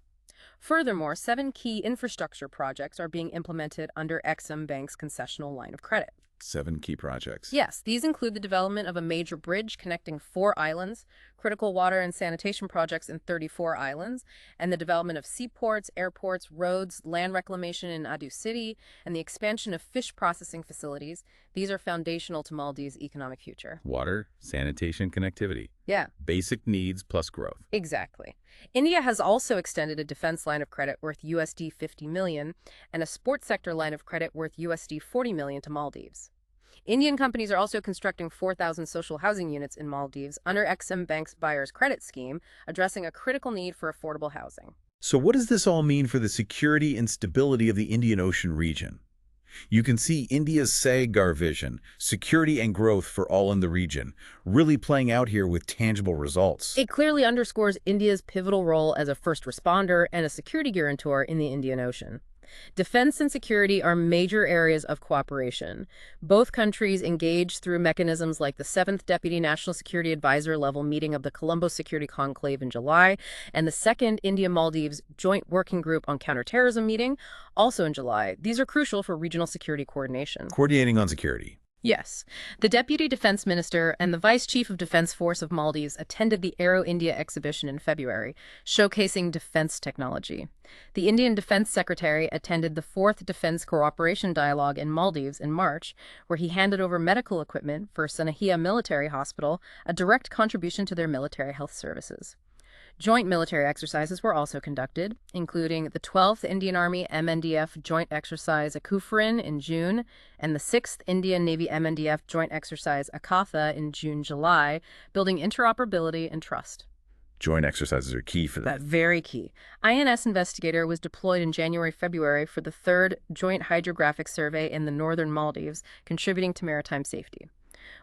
B: Furthermore, 7 key infrastructure projects are being implemented under Exim Bank's concessional line of credit.
A: 7 key projects.
B: Yes, these include the development of a major bridge connecting 4 islands, critical water and sanitation projects in 34 islands, and the development of seaports, airports, roads, land reclamation in Adu City, and the expansion of fish processing facilities. These are foundational to Maldives' economic future.
A: Water, sanitation, connectivity.
B: Yeah.
A: Basic needs plus growth.
B: Exactly. India has also extended a defense line of credit worth USD 50 million and a sports sector line of credit worth USD 40 million to Maldives. Indian companies are also constructing 4,000 social housing units in Maldives under Exim Bank's buyer's credit scheme, addressing a critical need for affordable housing.
A: So what does this all mean for the security and stability of the Indian Ocean region? You can see India's Sagar vision, security and growth for all in the region, really playing out here with tangible results.
B: It clearly underscores India's pivotal role as a first responder and a security guarantor in the Indian Ocean. Defense and security are major areas of cooperation. Both countries engage through mechanisms like the 7th Deputy National Security Advisor level meeting of the Colombo Security Conclave in July and the 2nd India-Maldives Joint Working Group on Counterterrorism meeting, also in July. These are crucial for regional security coordination.
A: Coordinating on security.
B: Yes. The Deputy Defense Minister and the Vice Chief of Defense Force of Maldives attended the Aero India exhibition in February, showcasing defense technology. The Indian Defense Secretary attended the 4th Defense Cooperation Dialogue in Maldives in March, where he handed over medical equipment for Sanahia Military Hospital, a direct contribution to their military health services. Joint military exercises were also conducted, including the 12th Indian Army MNDF Joint Exercise Akufurin in June and the 6th Indian Navy MNDF Joint Exercise Akatha in June-July, building interoperability and trust.
A: Joint exercises are key for that.
B: Very key. INS Investigator was deployed in January-February for the 3rd Joint Hydrographic Survey in the northern Maldives, contributing to maritime safety.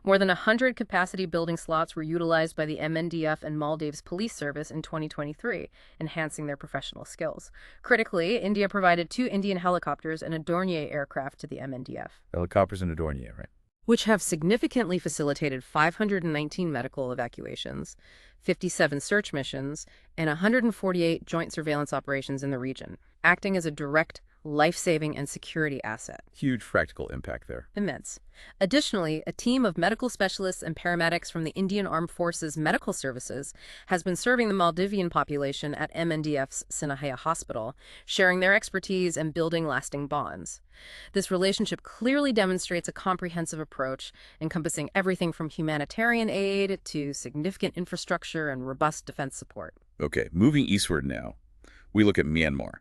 B: More than 100 capacity building slots were utilized by the MNDF and Maldives Police Service in 2023, enhancing their professional skills. Critically, India provided 2 Indian helicopters and a Dornier aircraft to the MNDF.
A: Helicopters and a Dornier, right?
B: Which have significantly facilitated 519 medical evacuations, 57 search missions, and 148 joint surveillance operations in the region, acting as a direct life-saving and security asset.
A: Huge practical impact there.
B: Immense. Additionally, a team of medical specialists and paramedics from the Indian Armed Forces Medical Services has been serving the Maldivian population at MNDF's Sanahia Hospital, sharing their expertise and building lasting bonds. This relationship clearly demonstrates a comprehensive approach encompassing everything from humanitarian aid to significant infrastructure and robust defense support.
A: Okay, moving eastward now, we look at Myanmar,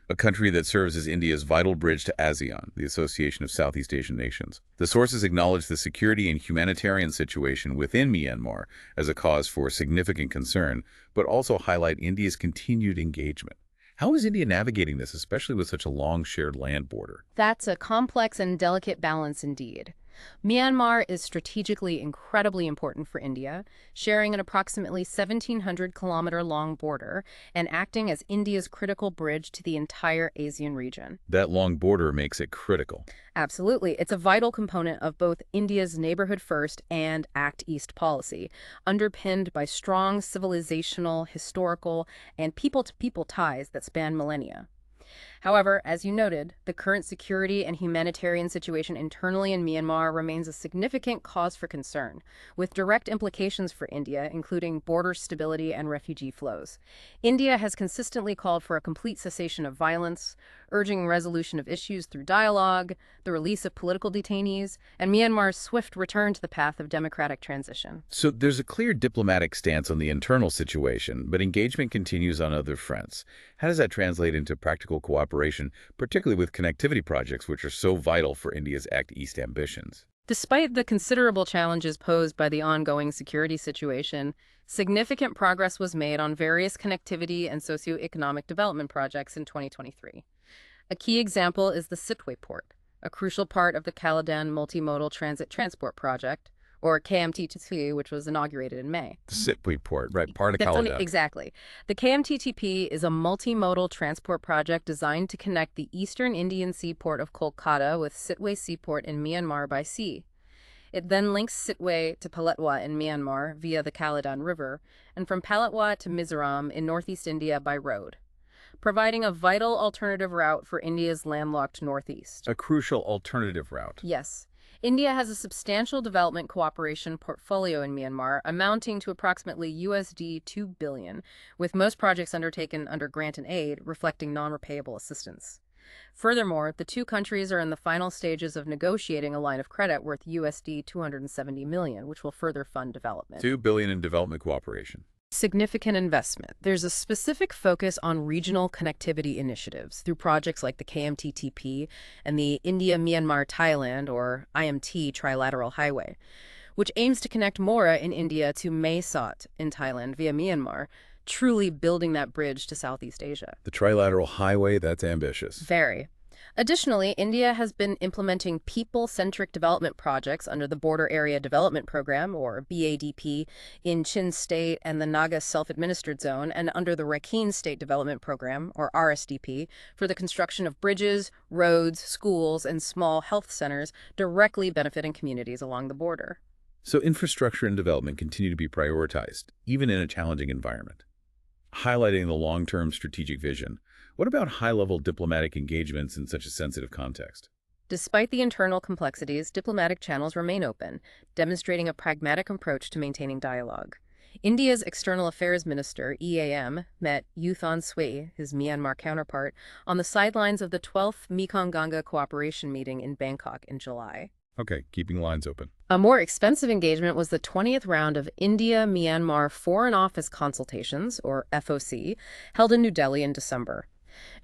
A: a country that serves as India's vital bridge to ASEAN, the Association of Southeast Asian Nations. The sources acknowledge the security and humanitarian situation within Myanmar as a cause for significant concern, but also highlight India's continued engagement. How is India navigating this, especially with such a long shared land border?
B: That's a complex and delicate balance indeed. Myanmar is strategically incredibly important for India, sharing an approximately 1,700-kilometer-long border and acting as India's critical bridge to the entire ASEAN region.
A: That long border makes it critical.
B: Absolutely. It's a vital component of both India's Neighborhood First and Act East policy, underpinned by strong civilizational, historical, and people-to-people ties that span millennia. However, as you noted, the current security and humanitarian situation internally in Myanmar remains a significant cause for concern, with direct implications for India, including border stability and refugee flows. India has consistently called for a complete cessation of violence, urging resolution of issues through dialogue, the release of political detainees, and Myanmar's swift return to the path of democratic transition.
A: So there's a clear diplomatic stance on the internal situation, but engagement continues on other fronts. How does that translate into practical cooperation, particularly with connectivity projects, which are so vital for India's Act East ambitions?
B: Despite the considerable challenges posed by the ongoing security situation, significant progress was made on various connectivity and socioeconomic development projects in 2023. A key example is the Sitwe Port, a crucial part of the Caladan Multimodal Transit Transport Project, or KMTTP, which was inaugurated in May.
A: The Sitwe Port, right, part of
B: That's
A: Caladan.
B: exactly. The KMTTP is a multimodal transport project designed to connect the eastern Indian seaport of Kolkata with Sitwe Seaport in Myanmar by sea. It then links Sitwe to Paletwa in Myanmar via the Caladan River, and from Paletwa to Mizoram in northeast India by road, providing a vital alternative route for India's landlocked northeast.
A: A crucial alternative route.
B: Yes. India has a substantial development cooperation portfolio in Myanmar, amounting to approximately USD 2 billion, with most projects undertaken under grant and aid, reflecting non-repayable assistance. Furthermore, the two countries are in the final stages of negotiating a line of credit worth USD 270 million, which will further fund development.
A: $2 billion in development cooperation.
B: Significant investment. There's a specific focus on regional connectivity initiatives through projects like the KMTTP and the India-Myanmar-Thailand, or IMT, Trilateral Highway, which aims to connect Mora in India to Mae Sot in Thailand via Myanmar, truly building that bridge to Southeast Asia.
A: The Trilateral Highway, that's ambitious.
B: Very. Additionally, India has been implementing people-centric development projects under the Border Area Development Program, or BADP, in Chin State and the Naga Self-Administered Zone, and under the Rakhine State Development Program, or RSDP, for the construction of bridges, roads, schools, and small health centers directly benefiting communities along the border.
A: So infrastructure and development continue to be prioritized, even in a challenging environment. Highlighting the long-term strategic vision, what about high-level diplomatic engagements in such a sensitive context?
B: Despite the internal complexities, diplomatic channels remain open, demonstrating a pragmatic approach to maintaining dialogue. India's External Affairs Minister, EAM, met U Thon Sui, his Myanmar counterpart, on the sidelines of the 12th Mekong-Ganga Cooperation Meeting in Bangkok in July.
A: Okay, keeping lines open.
B: A more expensive engagement was the 20th round of India-Myanmar Foreign Office Consultations, or FOC, held in New Delhi in December.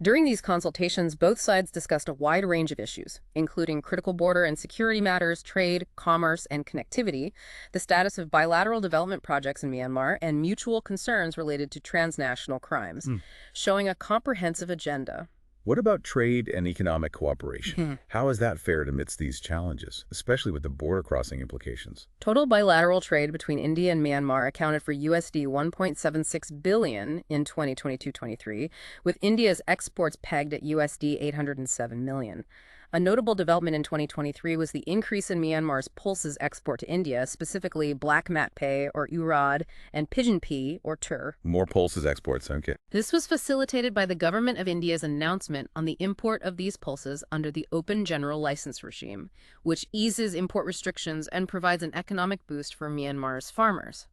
B: During these consultations, both sides discussed a wide range of issues, including critical border and security matters, trade, commerce, and connectivity, the status of bilateral development projects in Myanmar, and mutual concerns related to transnational crimes, showing a comprehensive agenda.
A: What about trade and economic cooperation? How is that fared amidst these challenges, especially with the border crossing implications?
B: Total bilateral trade between India and Myanmar accounted for USD 1.76 billion in 2022-23, with India's exports pegged at USD 807 million. A notable development in 2023 was the increase in Myanmar's pulses export to India, specifically black matpei, or urad, and pigeon pea, or tur.
A: More pulses exports, okay.
B: This was facilitated by the government of India's announcement on the import of these pulses under the Open General License regime, which eases import restrictions and provides an economic boost for Myanmar's farmers.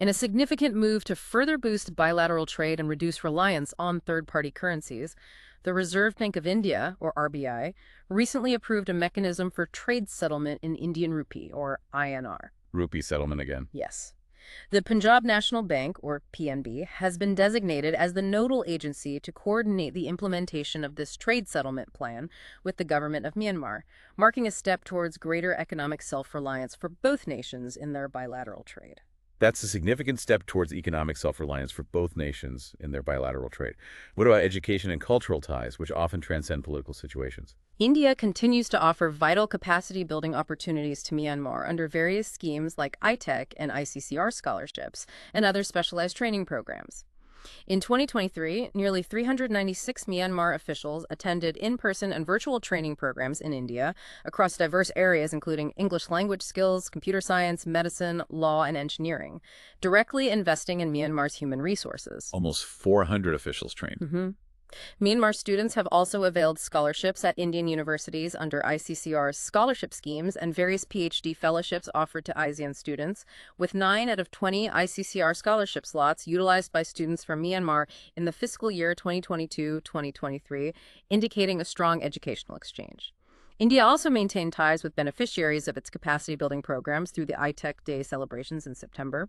B: In a significant move to further boost bilateral trade and reduce reliance on third-party currencies, the Reserve Bank of India, or RBI, recently approved a mechanism for trade settlement in Indian rupee, or INR.
A: Rupee settlement again.
B: Yes. The Punjab National Bank, or PNB, has been designated as the nodal agency to coordinate the implementation of this trade settlement plan with the government of Myanmar, marking a step towards greater economic self-reliance for both nations in their bilateral trade.
A: That's a significant step towards economic self-reliance for both nations in their bilateral trade. What about education and cultural ties, which often transcend political situations?
B: India continues to offer vital capacity-building opportunities to Myanmar under various schemes like ITEC and ICCR scholarships and other specialized training programs. In 2023, nearly 396 Myanmar officials attended in-person and virtual training programs in India across diverse areas including English language skills, computer science, medicine, law, and engineering, directly investing in Myanmar's human resources.
A: Almost 400 officials trained.
B: Myanmar students have also availed scholarships at Indian universities under ICCR's scholarship schemes and various PhD fellowships offered to ASEAN students, with 9 out of 20 ICCR scholarship slots utilized by students from Myanmar in the fiscal year 2022-2023, indicating a strong educational exchange. India also maintained ties with beneficiaries of its capacity-building programs through the ITEC Day celebrations in September.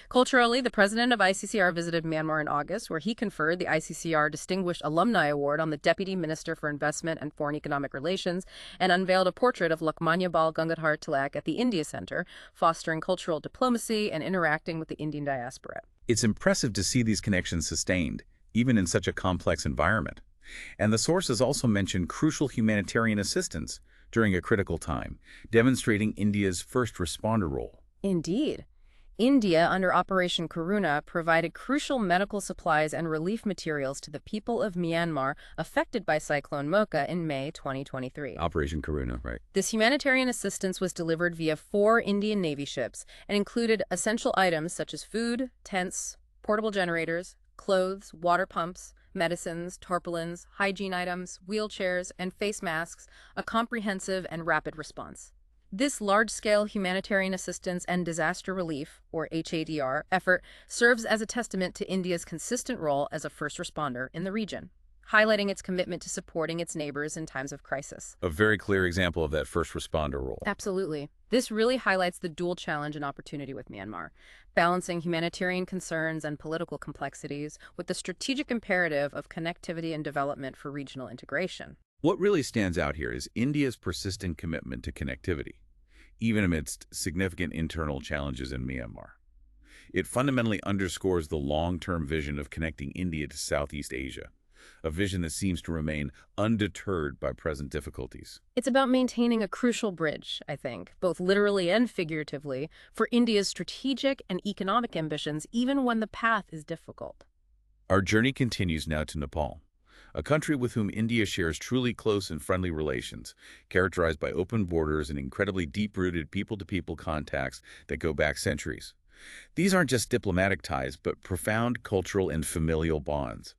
B: Culturally, the president of ICCR visited Myanmar in August, where he conferred the ICCR Distinguished Alumni Award on the Deputy Minister for Investment and Foreign Economic Relations and unveiled a portrait of Lokmanya Bal Gangadhar Tilak at the India Center, fostering cultural diplomacy and interacting with the Indian diaspora.
A: It's impressive to see these connections sustained, even in such a complex environment. And the sources also mention crucial humanitarian assistance during a critical time, demonstrating India's first responder role.
B: Indeed. India, under Operation Karuna, provided crucial medical supplies and relief materials to the people of Myanmar affected by Cyclone Mocha in May 2023.
A: Operation Karuna, right.
B: This humanitarian assistance was delivered via 4 Indian Navy ships and included essential items such as food, tents, portable generators, clothes, water pumps, medicines, tarpaulins, hygiene items, wheelchairs, and face masks, a comprehensive and rapid response. This large-scale humanitarian assistance and disaster relief, or HADR, effort serves as a testament to India's consistent role as a first responder in the region, highlighting its commitment to supporting its neighbors in times of crisis.
A: A very clear example of that first responder role.
B: Absolutely. This really highlights the dual challenge and opportunity with Myanmar, balancing humanitarian concerns and political complexities with the strategic imperative of connectivity and development for regional integration.
A: What really stands out here is India's persistent commitment to connectivity, even amidst significant internal challenges in Myanmar. It fundamentally underscores the long-term vision of connecting India to Southeast Asia, a vision that seems to remain undeterred by present difficulties.
B: It's about maintaining a crucial bridge, I think, both literally and figuratively, for India's strategic and economic ambitions, even when the path is difficult.
A: Our journey continues now to Nepal, a country with whom India shares truly close and friendly relations, characterized by open borders and incredibly deep-rooted people-to-people contacts that go back centuries. These aren't just diplomatic ties, but profound cultural and familial bonds.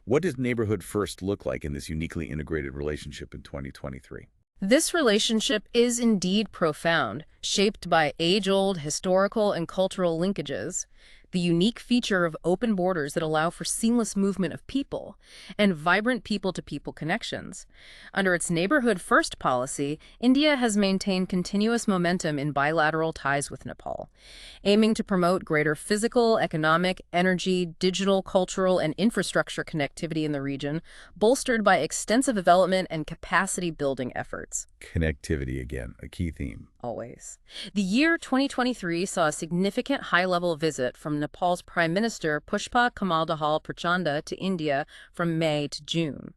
A: What does Neighborhood First look like in this uniquely integrated relationship in 2023?
B: This relationship is indeed profound, shaped by age-old historical and cultural linkages, the unique feature of open borders that allow for seamless movement of people, and vibrant people-to-people connections. Under its Neighborhood First policy, India has maintained continuous momentum in bilateral ties with Nepal, aiming to promote greater physical, economic, energy, digital, cultural, and infrastructure connectivity in the region, bolstered by extensive development and capacity-building efforts.
A: Connectivity, again, a key theme.
B: Always. The year 2023 saw a significant high-level visit from Nepal's Prime Minister Pushpa Kamal Dahal Prachanda to India from May to June.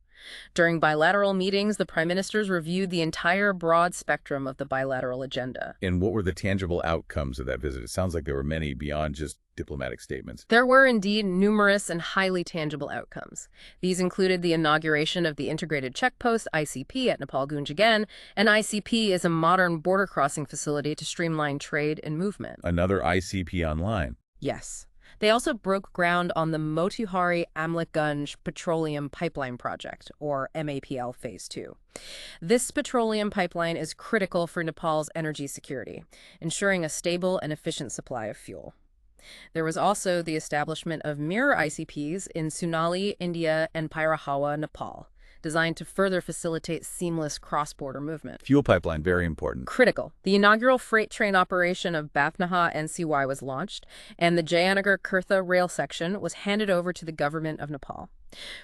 B: During bilateral meetings, the prime ministers reviewed the entire broad spectrum of the bilateral agenda.
A: And what were the tangible outcomes of that visit? It sounds like there were many beyond just diplomatic statements.
B: There were indeed numerous and highly tangible outcomes. These included the inauguration of the Integrated Checkpost, ICP, at Nepal Gunjagan. An ICP is a modern border crossing facility to streamline trade and movement.
A: Another ICP online.
B: Yes. They also broke ground on the Motihari Amletganj Petroleum Pipeline Project, or MAPL Phase 2. This petroleum pipeline is critical for Nepal's energy security, ensuring a stable and efficient supply of fuel. There was also the establishment of mirror ICPs in Sunali, India, and Pairahawa, Nepal. designed to further facilitate seamless cross-border movement.
A: Fuel pipeline, very important.
B: Critical. The inaugural freight train operation of Bhavnagar NCY was launched, and the Jayanagar-Kirtha rail section was handed over to the government of Nepal.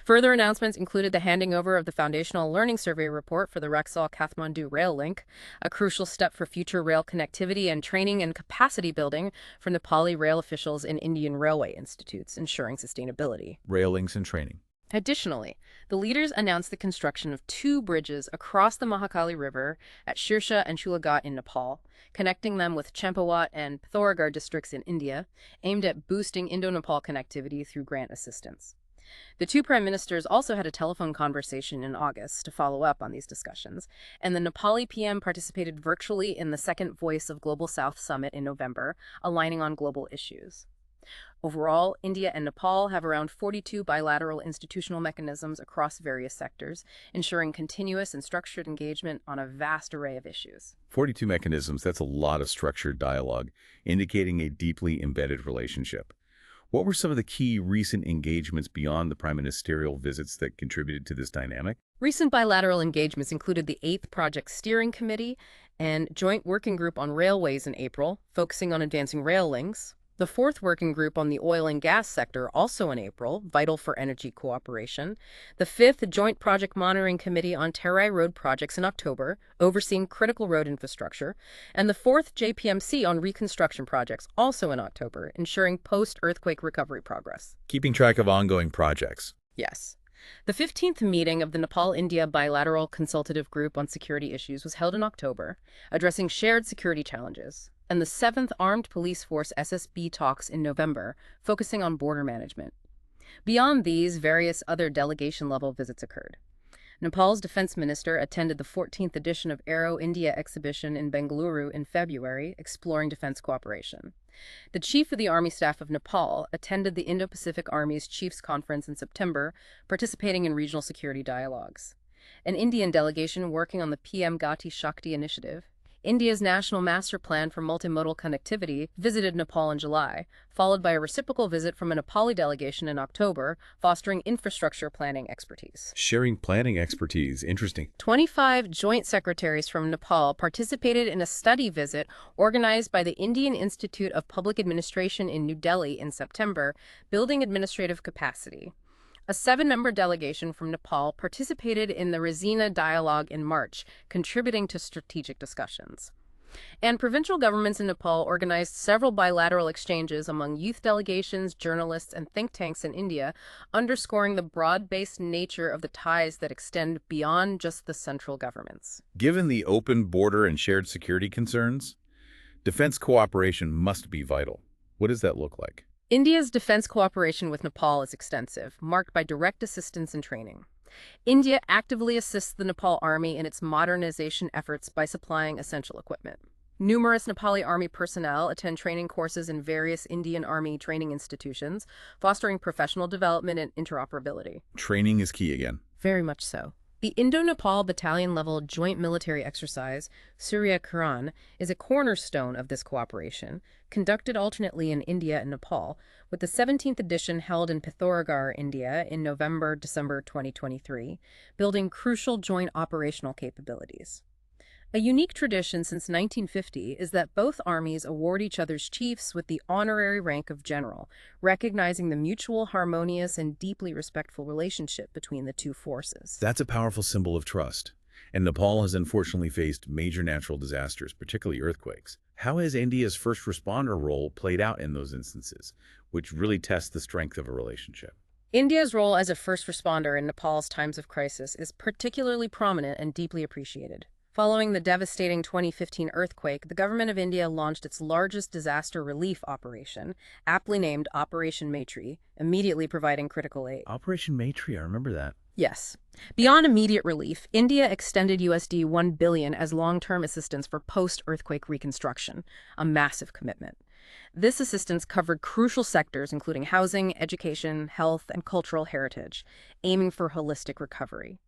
B: Further announcements included the handing over of the Foundational Learning Survey report for the Rexall-Kathmandu rail link, a crucial step for future rail connectivity and training and capacity building for Nepali rail officials in Indian railway institutes, ensuring sustainability.
A: Rail links and training.
B: Additionally, the leaders announced the construction of 2 bridges across the Mahakali River at Sirsha and Chulaghat in Nepal, connecting them with Champawat and Pithoragarh districts in India, aimed at boosting Indo-Nepal connectivity through grant assistance. The 2 prime ministers also had a telephone conversation in August to follow up on these discussions, and the Nepali PM participated virtually in the Second Voice of Global South Summit in November, aligning on global issues. Overall, India and Nepal have around 42 bilateral institutional mechanisms across various sectors, ensuring continuous and structured engagement on a vast array of issues.
A: 42 mechanisms, that's a lot of structured dialogue, indicating a deeply embedded relationship. What were some of the key recent engagements beyond the prime ministerial visits that contributed to this dynamic?
B: Recent bilateral engagements included the 8th Project Steering Committee and Joint Working Group on Railways in April, focusing on advancing rail links. The 4th Working Group on the oil and gas sector, also in April, vital for energy cooperation. The 5th Joint Project Monitoring Committee on Terai Road projects in October, overseeing critical road infrastructure. And the 4th JPMC on reconstruction projects, also in October, ensuring post-earthquake recovery progress.
A: Keeping track of ongoing projects.
B: Yes. The 15th meeting of the Nepal-India Bilateral Consultative Group on Security Issues was held in October, addressing shared security challenges. And the 7th Armed Police Force SSB talks in November, focusing on border management. Beyond these, various other delegation-level visits occurred. Nepal's defense minister attended the 14th edition of Aero India exhibition in Bengaluru in February, exploring defense cooperation. The Chief of the Army Staff of Nepal attended the Indo-Pacific Army's Chiefs Conference in September, participating in regional security dialogues. An Indian delegation working on the PM Gati Shakti initiative, India's National Master Plan for Multimodal Connectivity, visited Nepal in July, followed by a reciprocal visit from a Nepali delegation in October, fostering infrastructure planning expertise.
A: Sharing planning expertise. Interesting.
B: 25 joint secretaries from Nepal participated in a study visit organized by the Indian Institute of Public Administration in New Delhi in September, building administrative capacity. A 7-member delegation from Nepal participated in the Rasina Dialogue in March, contributing to strategic discussions. And provincial governments in Nepal organized several bilateral exchanges among youth delegations, journalists, and think tanks in India, underscoring the broad-based nature of the ties that extend beyond just the central governments.
A: Given the open border and shared security concerns, defense cooperation must be vital. What does that look like?
B: India's defense cooperation with Nepal is extensive, marked by direct assistance and training. India actively assists the Nepal Army in its modernization efforts by supplying essential equipment. Numerous Nepali Army personnel attend training courses in various Indian Army training institutions, fostering professional development and interoperability.
A: Training is key again.
B: Very much so. The Indo-Nepal battalion-level joint military exercise, Surya Kiran, is a cornerstone of this cooperation, conducted alternately in India and Nepal, with the 17th edition held in Pithoragarh, India in November-December 2023, building crucial joint operational capabilities. A unique tradition since 1950 is that both armies award each other's chiefs with the honorary rank of general, recognizing the mutual, harmonious, and deeply respectful relationship between the two forces.
A: That's a powerful symbol of trust. And Nepal has unfortunately faced major natural disasters, particularly earthquakes. How has India's first responder role played out in those instances, which really test the strength of a relationship?
B: India's role as a first responder in Nepal's times of crisis is particularly prominent and deeply appreciated. Following the devastating 2015 earthquake, the government of India launched its largest disaster relief operation, aptly named Operation Maitri, immediately providing critical aid.
A: Operation Maitri, I remember that.
B: Yes. Beyond immediate relief, India extended USD $1 billion as long-term assistance for post-earthquake reconstruction, a massive commitment. This assistance covered crucial sectors including housing, education, health, and cultural heritage, aiming for holistic recovery.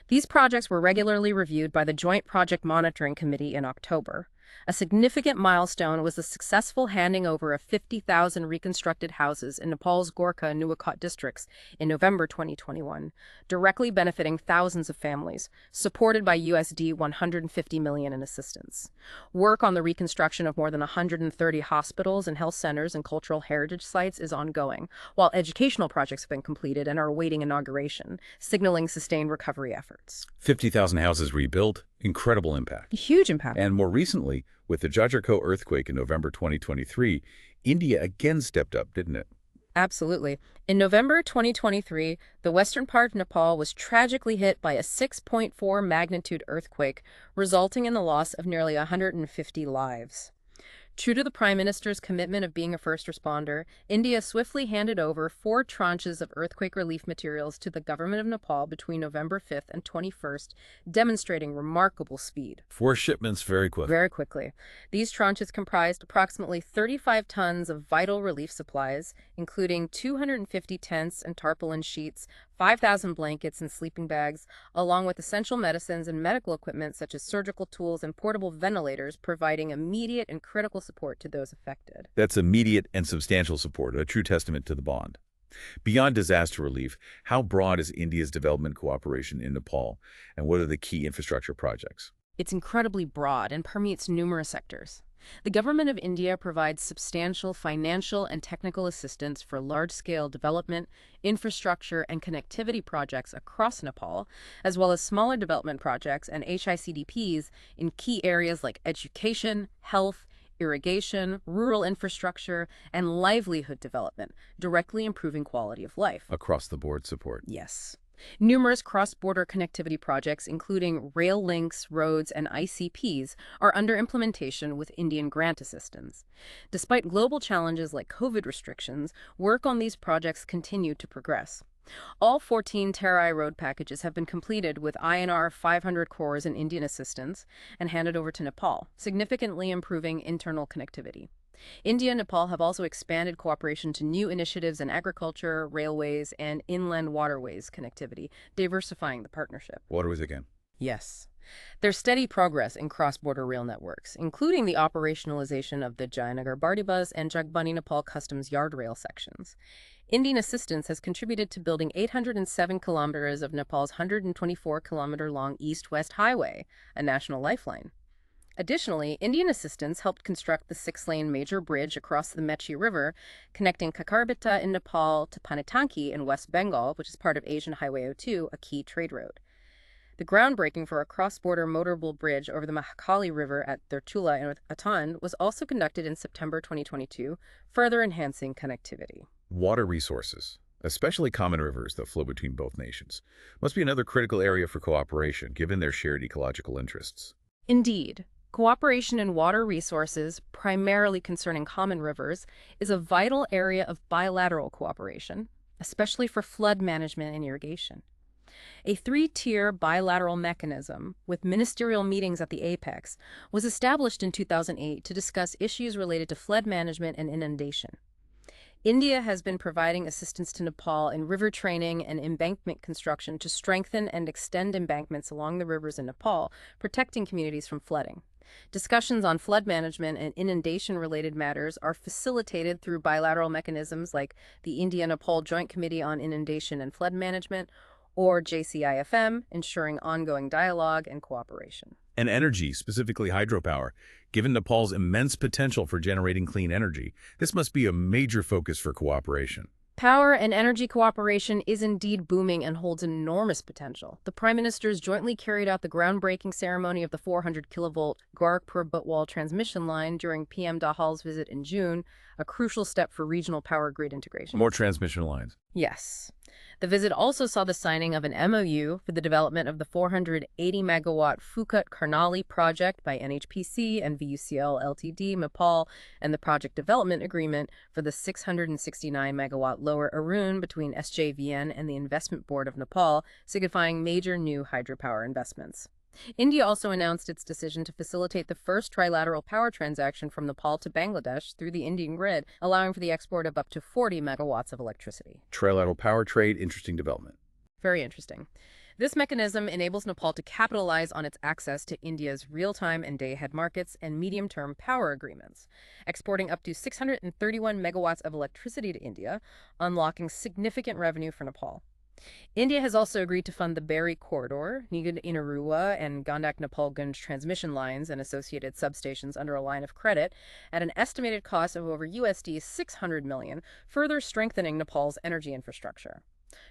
B: These projects were regularly reviewed by the Joint Project Monitoring Committee in October, A significant milestone was the successful handing over of 50,000 reconstructed houses in Nepal's Gorkha and Nuwakot districts in November 2021, directly benefiting thousands of families, supported by USD 150 million in assistance. Work on the reconstruction of more than 130 hospitals and health centers and cultural heritage sites is ongoing, while educational projects have been completed and are awaiting inauguration, signaling sustained recovery efforts.
A: 50,000 houses rebuilt, incredible impact.
B: Huge impact.
A: And more recently, with the Jajarko earthquake in November 2023, India again stepped up, didn't it?
B: Absolutely. In November 2023, the western part of Nepal was tragically hit by a 6.4 magnitude earthquake, resulting in the loss of nearly 150 lives. True to the Prime Minister's commitment of being a first responder, India swiftly handed over 4 tranches of earthquake relief materials to the government of Nepal between November 5th and 21st, demonstrating remarkable speed.
A: 4 shipments very quick.
B: Very quickly. These tranches comprised approximately 35 tons of vital relief supplies, including 250 tents and tarpaulin sheets, 5,000 blankets and sleeping bags, along with essential medicines and medical equipment such as surgical tools and portable ventilators, providing immediate and critical support to those affected.
A: That's immediate and substantial support, a true testament to the bond. Beyond disaster relief, how broad is India's development cooperation in Nepal, and what are the key infrastructure projects?
B: It's incredibly broad and permeates numerous sectors. The government of India provides substantial financial and technical assistance for large-scale development, infrastructure, and connectivity projects across Nepal, as well as smaller development projects and HICDPs in key areas like education, health, irrigation, rural infrastructure, and livelihood development, directly improving quality of life.
A: Across-the-board support.
B: Yes. Numerous cross-border connectivity projects, including rail links, roads, and ICPs, are under implementation with Indian grant assistance. Despite global challenges like COVID restrictions, work on these projects continue to progress. All 14 Terai road packages have been completed with INR 500 crores in Indian assistance and handed over to Nepal, significantly improving internal connectivity. India and Nepal have also expanded cooperation to new initiatives in agriculture, railways, and inland waterways connectivity, diversifying the partnership.
A: Waterways again.
B: Yes. There's steady progress in cross-border rail networks, including the operationalization of the Jayanagar-Bardi Bus and Jagbani Nepal Customs Yard rail sections. Indian assistance has contributed to building 807 kilometers of Nepal's 124-kilometer-long east-west highway, a national lifeline. Additionally, Indian assistance helped construct the 6-lane major bridge across the Mechi River, connecting Kakarbita in Nepal to Panitanki in West Bengal, which is part of Asian Highway 02, a key trade road. The groundbreaking for a cross-border motorable bridge over the Mahakali River at Dertula in Atan was also conducted in September 2022, further enhancing connectivity.
A: Water resources, especially common rivers that flow between both nations, must be another critical area for cooperation, given their shared ecological interests.
B: Indeed. Cooperation in water resources, primarily concerning common rivers, is a vital area of bilateral cooperation, especially for flood management and irrigation. A 3-tier bilateral mechanism, with ministerial meetings at the apex, was established in 2008 to discuss issues related to flood management and inundation. India has been providing assistance to Nepal in river training and embankment construction to strengthen and extend embankments along the rivers in Nepal, protecting communities from flooding. Discussions on flood management and inundation-related matters are facilitated through bilateral mechanisms like the India-Nepal Joint Committee on Inundation and Flood Management, or JCIFM, ensuring ongoing dialogue and cooperation.
A: And energy, specifically hydropower. Given Nepal's immense potential for generating clean energy, this must be a major focus for cooperation.
B: Power and energy cooperation is indeed booming and holds enormous potential. The Prime Ministers jointly carried out the groundbreaking ceremony of the 400-kilovolt Gorakhpur-Butwal transmission line during PM Dahal's visit in June, a crucial step for regional power grid integration.
A: More transmission lines.
B: Yes. The visit also saw the signing of an MOU for the development of the 480-megawatt Phukot-Karnali project by NHPC and VUCL Ltd, Nepal, and the project development agreement for the 669-megawatt Lower Arun between SJVN and the Investment Board of Nepal, signifying major new hydropower investments. India also announced its decision to facilitate the first trilateral power transaction from Nepal to Bangladesh through the Indian grid, allowing for the export of up to 40 megawatts of electricity.
A: Trilateral power trade, interesting development.
B: Very interesting. This mechanism enables Nepal to capitalize on its access to India's real-time and day-ahead markets and medium-term power agreements, exporting up to 631 megawatts of electricity to India, unlocking significant revenue for Nepal. India has also agreed to fund the Berry Corridor, Nigad-Inarua and Gandak-Nepalganj transmission lines and associated substations under a line of credit at an estimated cost of over USD 600 million, further strengthening Nepal's energy infrastructure.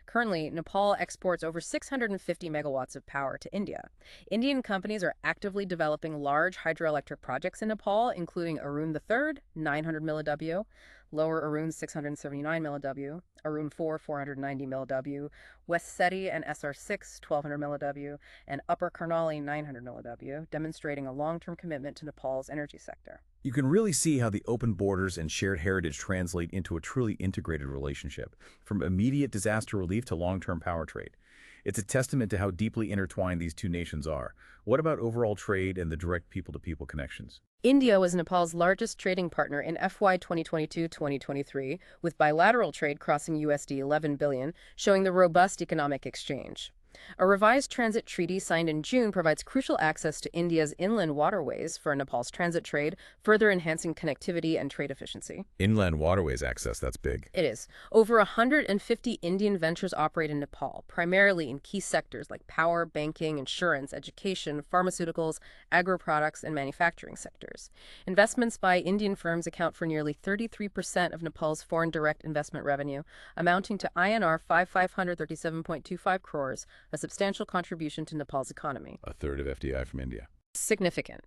B: Currently, Nepal exports over 650 megawatts of power to India. Indian companies are actively developing large hydroelectric projects in Nepal, including Arun III, 900 mW, Lower Arun 679 mW, Arun 4, 490 mW, West Seti and SR6, 1200 mW, and Upper Karnali, 900 mW, demonstrating a long-term commitment to Nepal's energy sector.
A: You can really see how the open borders and shared heritage translate into a truly integrated relationship, from immediate disaster relief to long-term power trade. It's a testament to how deeply intertwined these two nations are. What about overall trade and the direct people-to-people connections?
B: India was Nepal's largest trading partner in FY 2022-2023, with bilateral trade crossing USD 11 billion, showing the robust economic exchange. A revised transit treaty signed in June provides crucial access to India's inland waterways for Nepal's transit trade, further enhancing connectivity and trade efficiency.
A: Inland waterways access, that's big.
B: It is. Over 150 Indian ventures operate in Nepal, primarily in key sectors like power, banking, insurance, education, pharmaceuticals, agro-products, and manufacturing sectors. Investments by Indian firms account for nearly 33% of Nepal's foreign direct investment revenue, amounting to INR 537.25 crores, a substantial contribution to Nepal's economy.
A: A third of FDI from India.
B: Significant.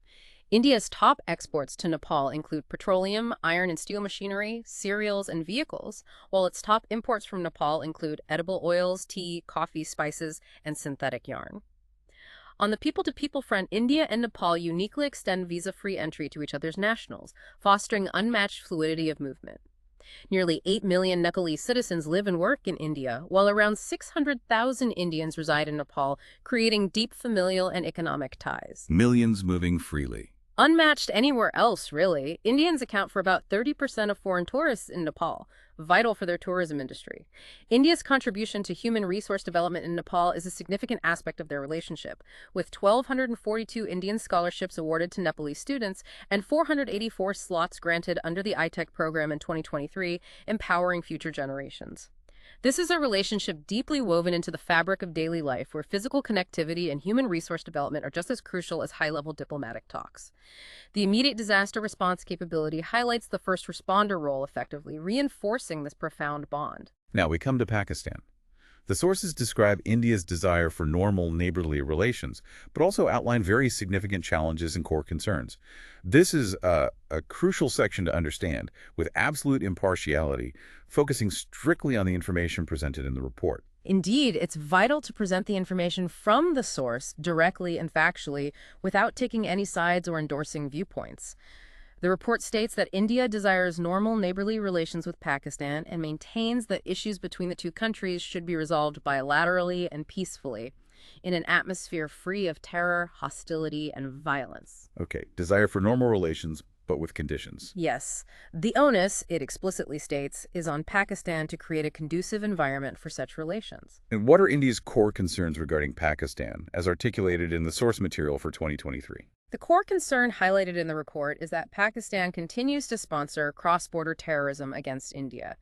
B: India's top exports to Nepal include petroleum, iron and steel machinery, cereals, and vehicles, while its top imports from Nepal include edible oils, tea, coffee, spices, and synthetic yarn. On the people-to-people front, India and Nepal uniquely extend visa-free entry to each other's nationals, fostering unmatched fluidity of movement. Nearly 8 million Nepalese citizens live and work in India, while around 600,000 Indians reside in Nepal, creating deep familial and economic ties.
A: Millions moving freely.
B: Unmatched anywhere else, really. Indians account for about 30% of foreign tourists in Nepal, vital for their tourism industry. India's contribution to human resource development in Nepal is a significant aspect of their relationship, with 1,242 Indian scholarships awarded to Nepalese students and 484 slots granted under the iTech program in 2023, empowering future generations. This is a relationship deeply woven into the fabric of daily life, where physical connectivity and human resource development are just as crucial as high-level diplomatic talks. The immediate disaster response capability highlights the first responder role effectively, reinforcing this profound bond.
A: Now we come to Pakistan. The sources describe India's desire for normal neighborly relations, but also outline very significant challenges and core concerns. This is a crucial section to understand, with absolute impartiality, focusing strictly on the information presented in the report.
B: Indeed, it's vital to present the information from the source directly and factually, without taking any sides or endorsing viewpoints. The report states that India desires normal neighborly relations with Pakistan and maintains that issues between the two countries should be resolved bilaterally and peacefully, in an atmosphere free of terror, hostility, and violence.
A: Okay, desire for normal relations, but with conditions.
B: Yes. The onus, it explicitly states, is on Pakistan to create a conducive environment for such relations.
A: And what are India's core concerns regarding Pakistan, as articulated in the source material for 2023?
B: The core concern highlighted in the report is that Pakistan continues to sponsor cross-border terrorism against India.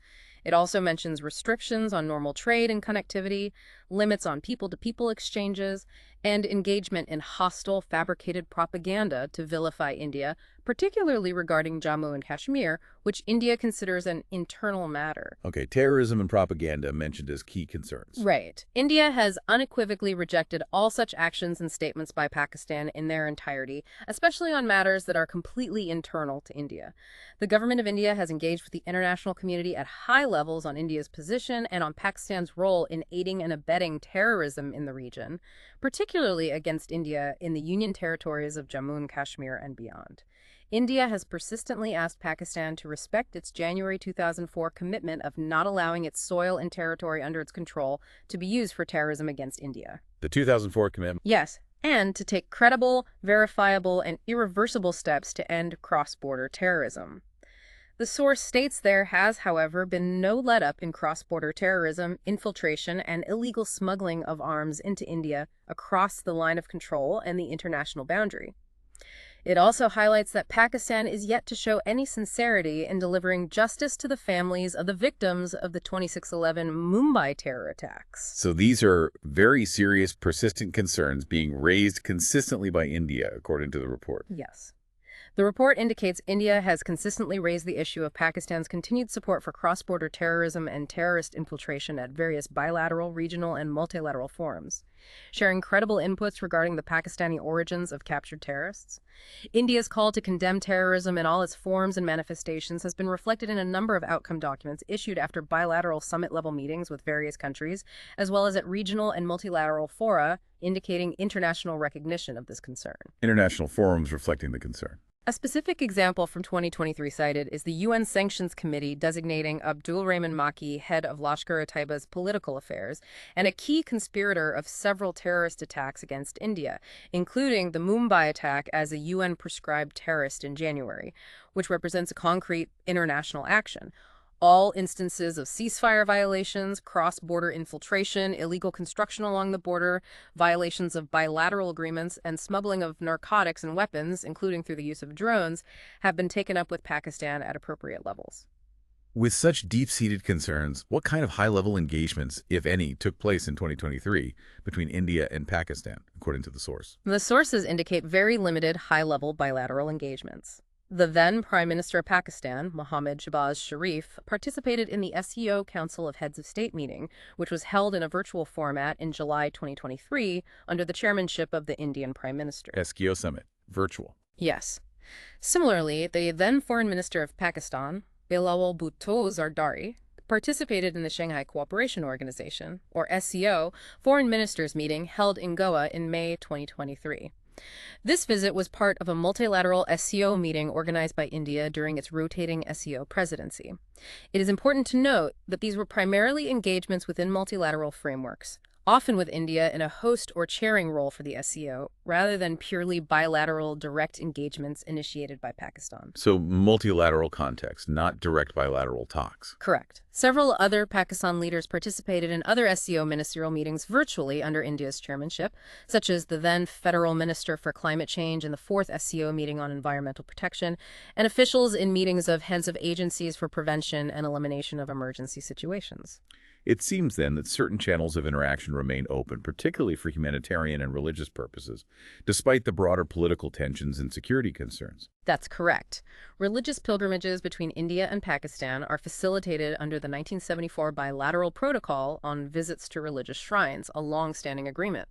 B: It also mentions restrictions on normal trade and connectivity, limits on people-to-people exchanges, and engagement in hostile, fabricated propaganda to vilify India, particularly regarding Jammu and Kashmir, which India considers an internal matter.
A: Okay, terrorism and propaganda mentioned as key concerns.
B: Right. India has unequivocally rejected all such actions and statements by Pakistan in their entirety, especially on matters that are completely internal to India. The government of India has engaged with the international community at high levels on India's position and on Pakistan's role in aiding and abetting terrorism in the region, particularly against India in the Union territories of Jammu and Kashmir and beyond. India has persistently asked Pakistan to respect its January 2004 commitment of not allowing its soil and territory under its control to be used for terrorism against India.
A: The 2004 commitment?
B: Yes, and to take credible, verifiable, and irreversible steps to end cross-border terrorism. The source states there has, however, been no let-up in cross-border terrorism, infiltration, and illegal smuggling of arms into India across the line of control and the international boundary. It also highlights that Pakistan is yet to show any sincerity in delivering justice to the families of the victims of the 26/11 Mumbai terror attacks.
A: So these are very serious, persistent concerns being raised consistently by India, according to the report.
B: Yes. The report indicates India has consistently raised the issue of Pakistan's continued support for cross-border terrorism and terrorist infiltration at various bilateral, regional, and multilateral forums, sharing credible inputs regarding the Pakistani origins of captured terrorists. India's call to condemn terrorism in all its forms and manifestations has been reflected in a number of outcome documents issued after bilateral summit-level meetings with various countries, as well as at regional and multilateral fora, indicating international recognition of this concern.
A: International forums reflecting the concern.
B: A specific example from 2023 cited is the UN Sanctions Committee designating Abdul Rahman Maki head of Lashkar-e-Taiba's political affairs and a key conspirator of several terrorist attacks against India, including the Mumbai attack as a UN-prescribed terrorist in January, which represents a concrete international action. All instances of ceasefire violations, cross-border infiltration, illegal construction along the border, violations of bilateral agreements, and smuggling of narcotics and weapons, including through the use of drones, have been taken up with Pakistan at appropriate levels.
A: With such deep-seated concerns, what kind of high-level engagements, if any, took place in 2023 between India and Pakistan, according to the source?
B: The sources indicate very limited high-level bilateral engagements. The then Prime Minister of Pakistan, Mohammad Shahbaz Sharif, participated in the SCO Council of Heads of State meeting, which was held in a virtual format in July 2023 under the chairmanship of the Indian Prime Minister.
A: SCO Summit, virtual.
B: Yes. Similarly, the then Foreign Minister of Pakistan, Bilawal Bhutto Zardari, participated in the Shanghai Cooperation Organization, or SCO, Foreign Ministers meeting held in Goa in May 2023. This visit was part of a multilateral SCO meeting organized by India during its rotating SCO presidency. It is important to note that these were primarily engagements within multilateral frameworks, often with India in a host or chairing role for the SCO, rather than purely bilateral direct engagements initiated by Pakistan.
A: So multilateral context, not direct bilateral talks.
B: Correct. Several other Pakistan leaders participated in other SCO ministerial meetings virtually under India's chairmanship, such as the then Federal Minister for Climate Change in the 4th SCO meeting on environmental protection, and officials in meetings of heads of agencies for prevention and elimination of emergency situations.
A: It seems then that certain channels of interaction remain open, particularly for humanitarian and religious purposes, despite the broader political tensions and security concerns.
B: That's correct. Religious pilgrimages between India and Pakistan are facilitated under the 1974 Bilateral Protocol on Visits to Religious Shrines, a long-standing agreement.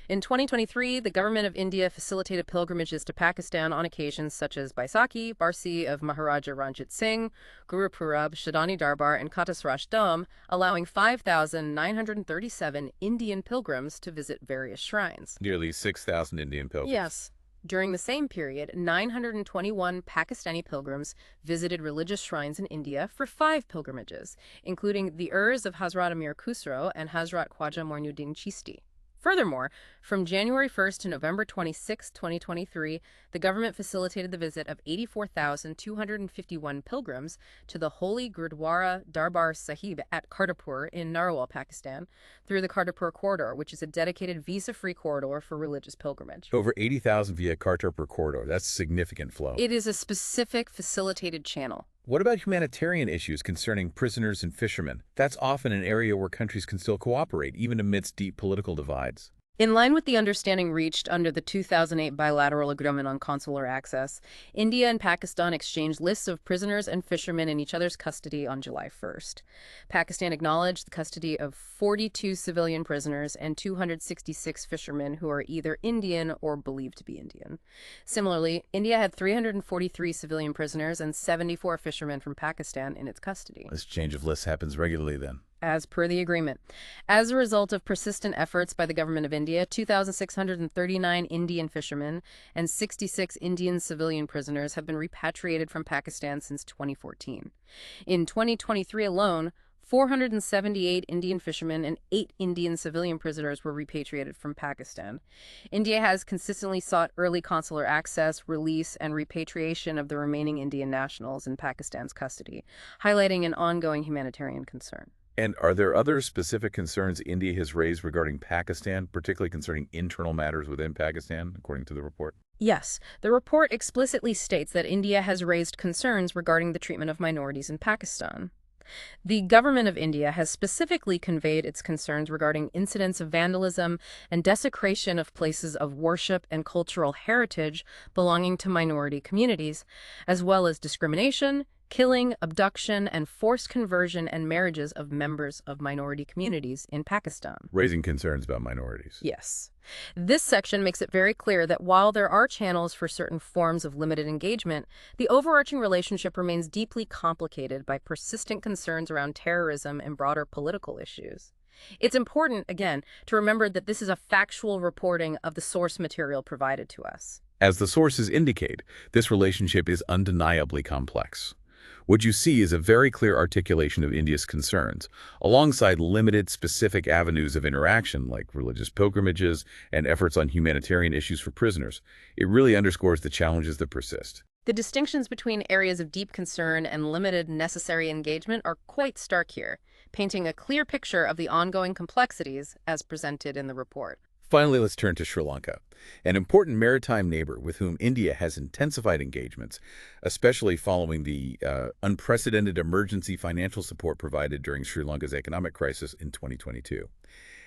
B: In 2023, the government of India facilitated pilgrimages to Pakistan on occasions such as Baisakhi, Barsi of Maharaja Ranjit Singh, Guru Purab, Shadani Darbar, and Katasrash Dham, allowing 5,937 Indian pilgrims to visit various shrines.
A: Nearly 6,000 Indian pilgrims.
B: Yes. During the same period, 921 Pakistani pilgrims visited religious shrines in India for 5 pilgrimages, including the Urs of Hazrat Amir Khusro and Hazrat Khwaja Moinuddin Chishti. Furthermore, from January 1st to November 26, 2023, the government facilitated the visit of 84,251 pilgrims to the holy Gurdwara Darbar Sahib at Kartarpur in Narwal, Pakistan, through the Kartarpur Corridor, which is a dedicated visa-free corridor for religious pilgrimage.
A: Over 80,000 via Kartarpur Corridor. That's a significant flow.
B: It is a specific facilitated channel.
A: What about humanitarian issues concerning prisoners and fishermen? That's often an area where countries can still cooperate, even amidst deep political divides.
B: In line with the understanding reached under the 2008 Bilateral Agreement on Consular Access, India and Pakistan exchanged lists of prisoners and fishermen in each other's custody on July 1st. Pakistan acknowledged the custody of 42 civilian prisoners and 266 fishermen who are either Indian or believed to be Indian. Similarly, India had 343 civilian prisoners and 74 fishermen from Pakistan in its custody.
A: This change of lists happens regularly then.
B: As per the agreement. As a result of persistent efforts by the government of India, 2,639 Indian fishermen and 66 Indian civilian prisoners have been repatriated from Pakistan since 2014. In 2023 alone, 478 Indian fishermen and 8 Indian civilian prisoners were repatriated from Pakistan. India has consistently sought early consular access, release, and repatriation of the remaining Indian nationals in Pakistan's custody, highlighting an ongoing humanitarian concern.
A: And are there other specific concerns India has raised regarding Pakistan, particularly concerning internal matters within Pakistan, according to the report?
B: Yes, the report explicitly states that India has raised concerns regarding the treatment of minorities in Pakistan. The government of India has specifically conveyed its concerns regarding incidents of vandalism and desecration of places of worship and cultural heritage belonging to minority communities, as well as discrimination, killing, abduction, and forced conversion and marriages of members of minority communities in Pakistan.
A: Raising concerns about minorities.
B: Yes. This section makes it very clear that while there are channels for certain forms of limited engagement, the overarching relationship remains deeply complicated by persistent concerns around terrorism and broader political issues. It's important, again, to remember that this is a factual reporting of the source material provided to us.
A: As the sources indicate, this relationship is undeniably complex. What you see is a very clear articulation of India's concerns, alongside limited specific avenues of interaction like religious pilgrimages and efforts on humanitarian issues for prisoners. It really underscores the challenges that persist.
B: The distinctions between areas of deep concern and limited necessary engagement are quite stark here, painting a clear picture of the ongoing complexities as presented in the report.
A: Finally, let's turn to Sri Lanka, an important maritime neighbor with whom India has intensified engagements, especially following the unprecedented emergency financial support provided during Sri Lanka's economic crisis in 2022.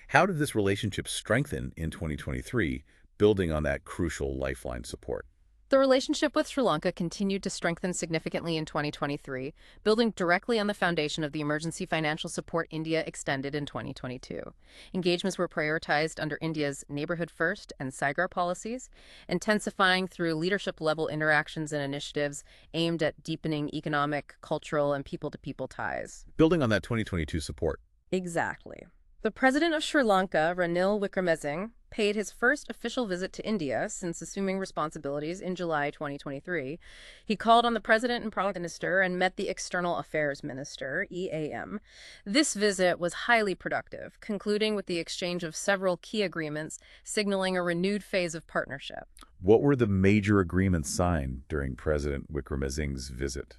A: How did this relationship strengthen in 2023, building on that crucial lifeline support?
B: The relationship with Sri Lanka continued to strengthen significantly in 2023, building directly on the foundation of the emergency financial support India extended in 2022. Engagements were prioritized under India's Neighborhood First and SIGAR policies, intensifying through leadership-level interactions and initiatives aimed at deepening economic, cultural, and people-to-people ties.
A: Building on that 2022 support.
B: Exactly. The president of Sri Lanka, Ranil Wickremesinghe, paid his first official visit to India since assuming responsibilities in July 2023. He called on the president and prime minister and met the external affairs minister, EAM. This visit was highly productive, concluding with the exchange of several key agreements, signaling a renewed phase of partnership.
A: What were the major agreements signed during President Wickremesinghe's visit?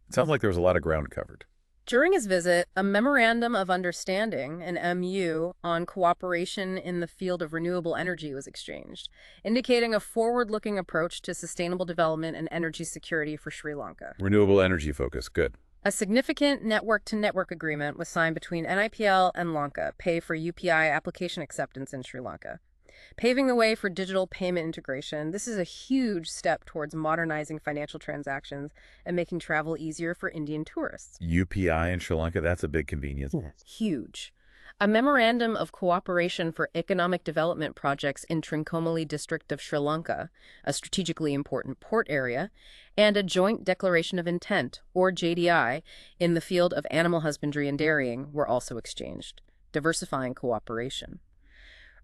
A: It sounds like there was a lot of ground covered.
B: During his visit, a Memorandum of Understanding, an MU, on cooperation in the field of renewable energy was exchanged, indicating a forward-looking approach to sustainable development and energy security for Sri Lanka.
A: Renewable energy focus, good.
B: A significant network-to-network agreement was signed between NIPL and Lanka, pay for UPI application acceptance in Sri Lanka. Paving the way for digital payment integration, this is a huge step towards modernizing financial transactions and making travel easier for Indian tourists.
A: UPI in Sri Lanka, that's a big convenience.
B: Huge. A memorandum of cooperation for economic development projects in Trincomalee district of Sri Lanka, a strategically important port area, and a joint declaration of intent, or JDI, in the field of animal husbandry and dairying were also exchanged, diversifying cooperation.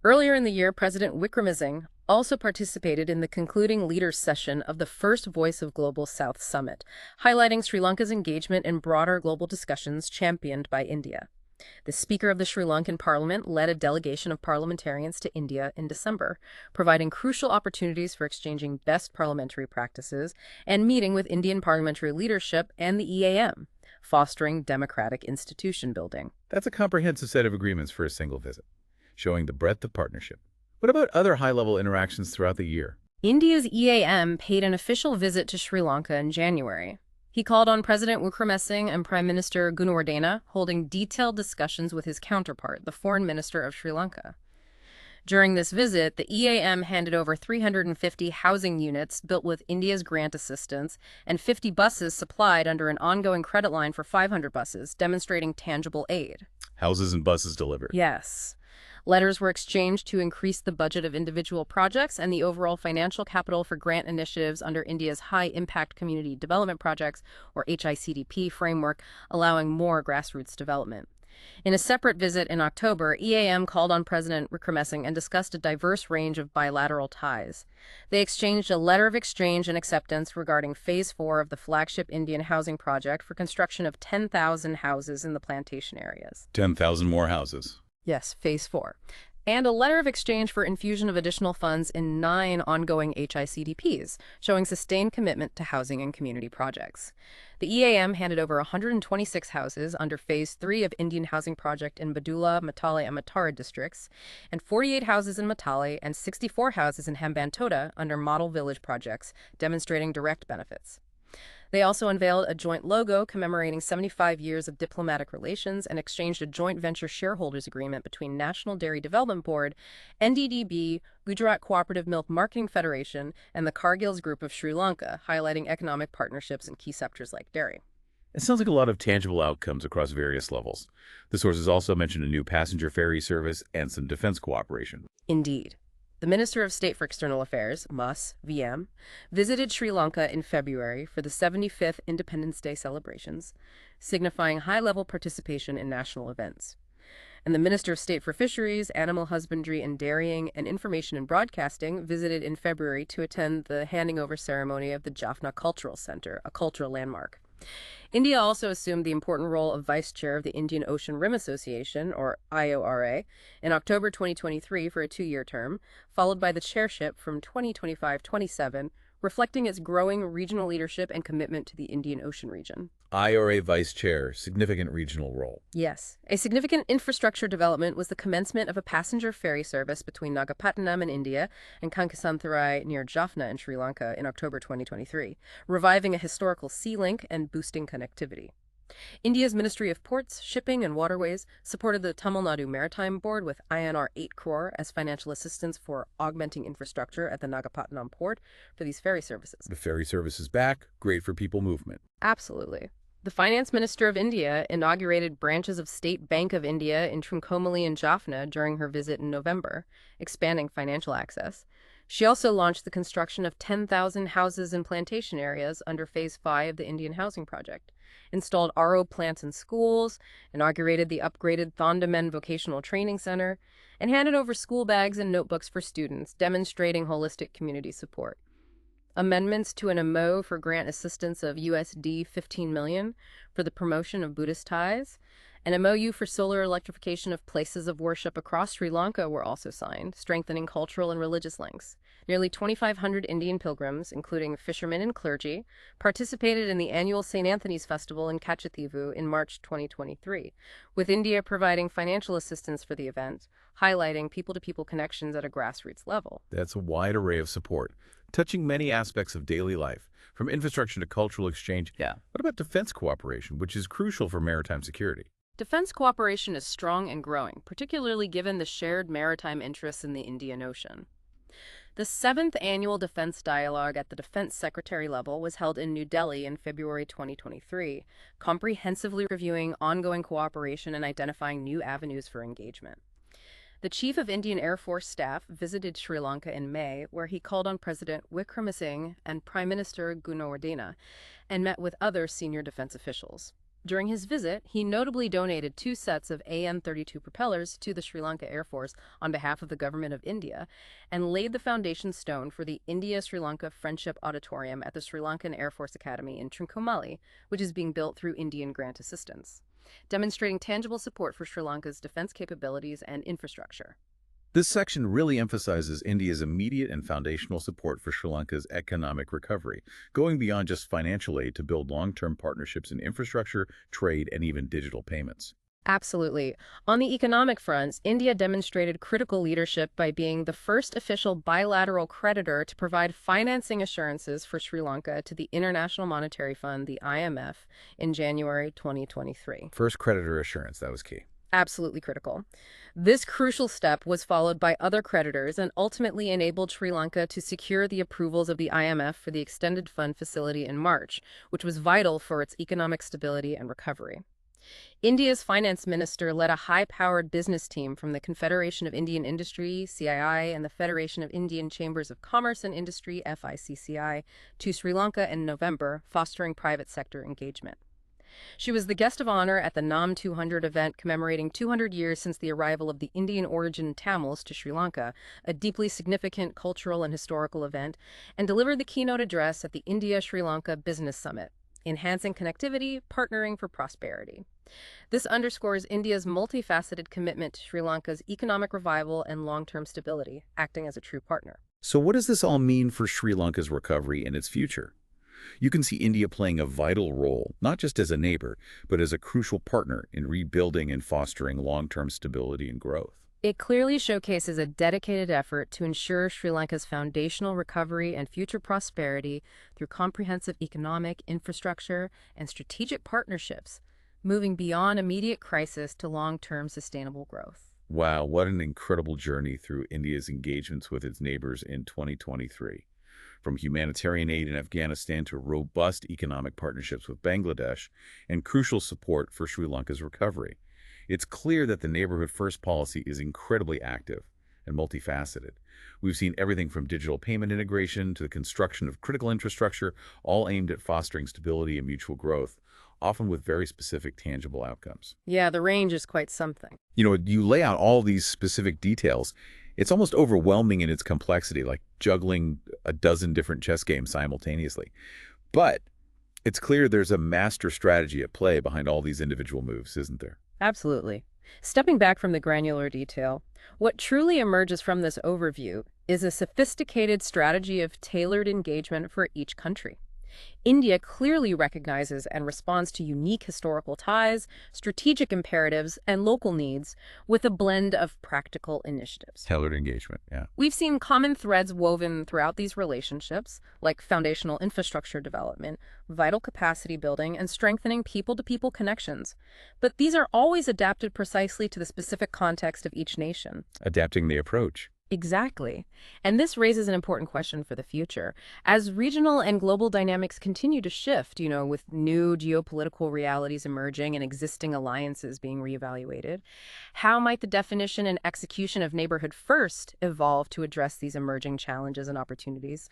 B: Earlier in the year, President Wickremesinghe also participated in the concluding leaders' session of the first Voice of Global South Summit, highlighting Sri Lanka's engagement in broader global discussions championed by India. The Speaker of the Sri Lankan Parliament led a delegation of parliamentarians to India in December, providing crucial opportunities for exchanging best parliamentary practices and meeting with Indian parliamentary leadership and the EAM, fostering democratic institution building.
A: That's a comprehensive set of agreements for a single visit, showing the breadth of partnership. What about other high-level interactions throughout the year?
B: India's EAM paid an official visit to Sri Lanka in January. He called on President Wickremesinghe and Prime Minister Gunawardena, holding detailed discussions with his counterpart, the Foreign Minister of Sri Lanka. During this visit, the EAM handed over 350 housing units built with India's grant assistance and 50 buses supplied under an ongoing credit line for 500 buses, demonstrating tangible aid.
A: Houses and buses delivered.
B: Yes. Letters were exchanged to increase the budget of individual projects and the overall financial capital for grant initiatives under India's High Impact Community Development Projects, or HICDP, framework, allowing more grassroots development. In a separate visit in October, EAM called on President Wickremesinghe and discussed a diverse range of bilateral ties. They exchanged a letter of exchange and acceptance regarding Phase 4 of the flagship Indian housing project for construction of 10,000 houses in the plantation areas.
A: 10,000 more houses.
B: Yes, Phase 4. And a letter of exchange for infusion of additional funds in 9 ongoing HICDPs, showing sustained commitment to housing and community projects. The EAM handed over 126 houses under Phase 3 of Indian Housing Project in Badulla, Matale, and Matara districts, and 48 houses in Matale and 64 houses in Hambantota under Model Village projects, demonstrating direct benefits. They also unveiled a joint logo commemorating 75 years of diplomatic relations and exchanged a joint venture shareholders agreement between National Dairy Development Board, NDDB, Gujarat Cooperative Milk Marketing Federation, and the Cargills Group of Sri Lanka, highlighting economic partnerships in key sectors like dairy.
A: It sounds like a lot of tangible outcomes across various levels. The sources also mentioned a new passenger ferry service and some defense cooperation.
B: Indeed. The Minister of State for External Affairs, Mas VM, visited Sri Lanka in February for the 75th Independence Day celebrations, signifying high-level participation in national events. And the Minister of State for Fisheries, Animal Husbandry and Dairying, and Information and Broadcasting visited in February to attend the handing-over ceremony of the Jaffna Cultural Center, a cultural landmark. India also assumed the important role of vice chair of the Indian Ocean Rim Association, or IORA, in October 2023 for a 2-year term, followed by the chairship from 2025-27, reflecting its growing regional leadership and commitment to the Indian Ocean region.
A: IORA Vice Chair, significant regional role.
B: Yes. A significant infrastructure development was the commencement of a passenger ferry service between Nagapattinam in India and Kankisantharai near Jaffna in Sri Lanka in October 2023, reviving a historical sea link and boosting connectivity. India's Ministry of Ports, Shipping and Waterways supported the Tamil Nadu Maritime Board with INR 8 crore as financial assistance for augmenting infrastructure at the Nagapattinam port for these ferry services.
A: The ferry service is back, great for people movement.
B: Absolutely. The Finance Minister of India inaugurated branches of State Bank of India in Trincomalee and Jaffna during her visit in November, expanding financial access. She also launched the construction of 10,000 houses in plantation areas under Phase 5 of the Indian Housing Project, installed RO plants in schools, inaugurated the upgraded Thondamen Vocational Training Center, and handed over school bags and notebooks for students, demonstrating holistic community support. Amendments to an MO for grant assistance of USD 15 million for the promotion of Buddhist ties, an MOU for solar electrification of places of worship across Sri Lanka were also signed, strengthening cultural and religious links. Nearly 2,500 Indian pilgrims, including fishermen and clergy, participated in the annual St. Anthony's Festival in Kachathivu in March 2023, with India providing financial assistance for the event, highlighting people-to-people connections at a grassroots level.
A: That's a wide array of support, touching many aspects of daily life, from infrastructure to cultural exchange.
B: Yeah.
A: What about defense cooperation, which is crucial for maritime security?
B: Defense cooperation is strong and growing, particularly given the shared maritime interests in the Indian Ocean. The 7th Annual Defense Dialogue at the Defense Secretary level was held in New Delhi in February 2023, comprehensively reviewing ongoing cooperation and identifying new avenues for engagement. The Chief of Indian Air Force Staff visited Sri Lanka in May, where he called on President Wickremesinghe and Prime Minister Gunawardena and met with other senior defense officials. During his visit, he notably donated 2 sets of AN-32 propellers to the Sri Lanka Air Force on behalf of the government of India and laid the foundation stone for the India-Sri Lanka Friendship Auditorium at the Sri Lankan Air Force Academy in Trincomalee, which is being built through Indian grant assistance, demonstrating tangible support for Sri Lanka's defense capabilities and infrastructure.
A: This section really emphasizes India's immediate and foundational support for Sri Lanka's economic recovery, going beyond just financial aid to build long-term partnerships in infrastructure, trade, and even digital payments.
B: Absolutely. On the economic fronts, India demonstrated critical leadership by being the first official bilateral creditor to provide financing assurances for Sri Lanka to the International Monetary Fund, the IMF, in January 2023.
A: First creditor assurance, that was key.
B: Absolutely critical. This crucial step was followed by other creditors and ultimately enabled Sri Lanka to secure the approvals of the IMF for the extended fund facility in March, which was vital for its economic stability and recovery. India's finance minister led a high-powered business team from the Confederation of Indian Industry, CII, and the Federation of Indian Chambers of Commerce and Industry, FICCI, to Sri Lanka in November, fostering private sector engagement. She was the guest of honor at the Nam 200 event commemorating 200 years since the arrival of the Indian origin Tamils to Sri Lanka, a deeply significant cultural and historical event, and delivered the keynote address at the India-Sri Lanka Business Summit, enhancing connectivity, partnering for prosperity. This underscores India's multifaceted commitment to Sri Lanka's economic revival and long-term stability, acting as a true partner.
A: So what does this all mean for Sri Lanka's recovery and its future? You can see India playing a vital role, not just as a neighbor, but as a crucial partner in rebuilding and fostering long-term stability and growth.
B: It clearly showcases a dedicated effort to ensure Sri Lanka's foundational recovery and future prosperity through comprehensive economic, infrastructure, and strategic partnerships, moving beyond immediate crisis to long-term sustainable growth.
A: Wow, what an incredible journey through India's engagements with its neighbors in 2023. From humanitarian aid in Afghanistan to robust economic partnerships with Bangladesh and crucial support for Sri Lanka's recovery. It's clear that the Neighborhood First policy is incredibly active and multifaceted. We've seen everything from digital payment integration to the construction of critical infrastructure, all aimed at fostering stability and mutual growth, often with very specific, tangible outcomes.
B: Yeah, the range is quite something.
A: You lay out all these specific details. It's almost overwhelming in its complexity, like juggling a dozen different chess games simultaneously. But it's clear there's a master strategy at play behind all these individual moves, isn't there?
B: Absolutely. Stepping back from the granular detail, what truly emerges from this overview is a sophisticated strategy of tailored engagement for each country. India clearly recognizes and responds to unique historical ties, strategic imperatives, and local needs with a blend of practical initiatives.
A: Tailored engagement, yeah.
B: We've seen common threads woven throughout these relationships, like foundational infrastructure development, vital capacity building, and strengthening people-to-people connections. But these are always adapted precisely to the specific context of each nation.
A: Adapting the approach.
B: Exactly. And this raises an important question for the future. As regional and global dynamics continue to shift, with new geopolitical realities emerging and existing alliances being reevaluated, how might the definition and execution of Neighborhood First evolve to address these emerging challenges and opportunities?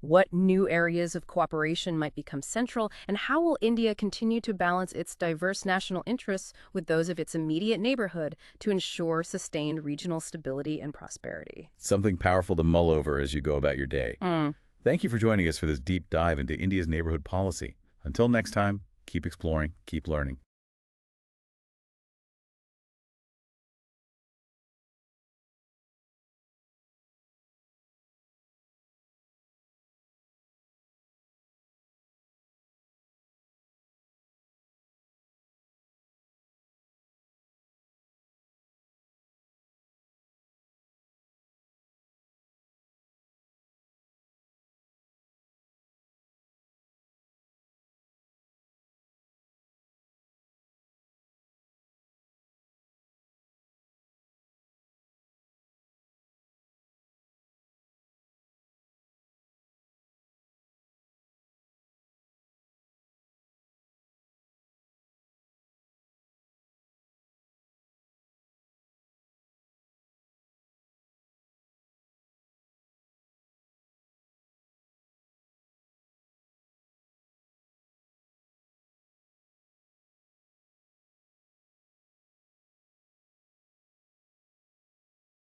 B: What new areas of cooperation might become central, and how will India continue to balance its diverse national interests with those of its immediate neighborhood to ensure sustained regional stability and prosperity?
A: Something powerful to mull over as you go about your day. Thank you for joining us for this deep dive into India's neighborhood policy. Until next time, keep exploring, keep learning.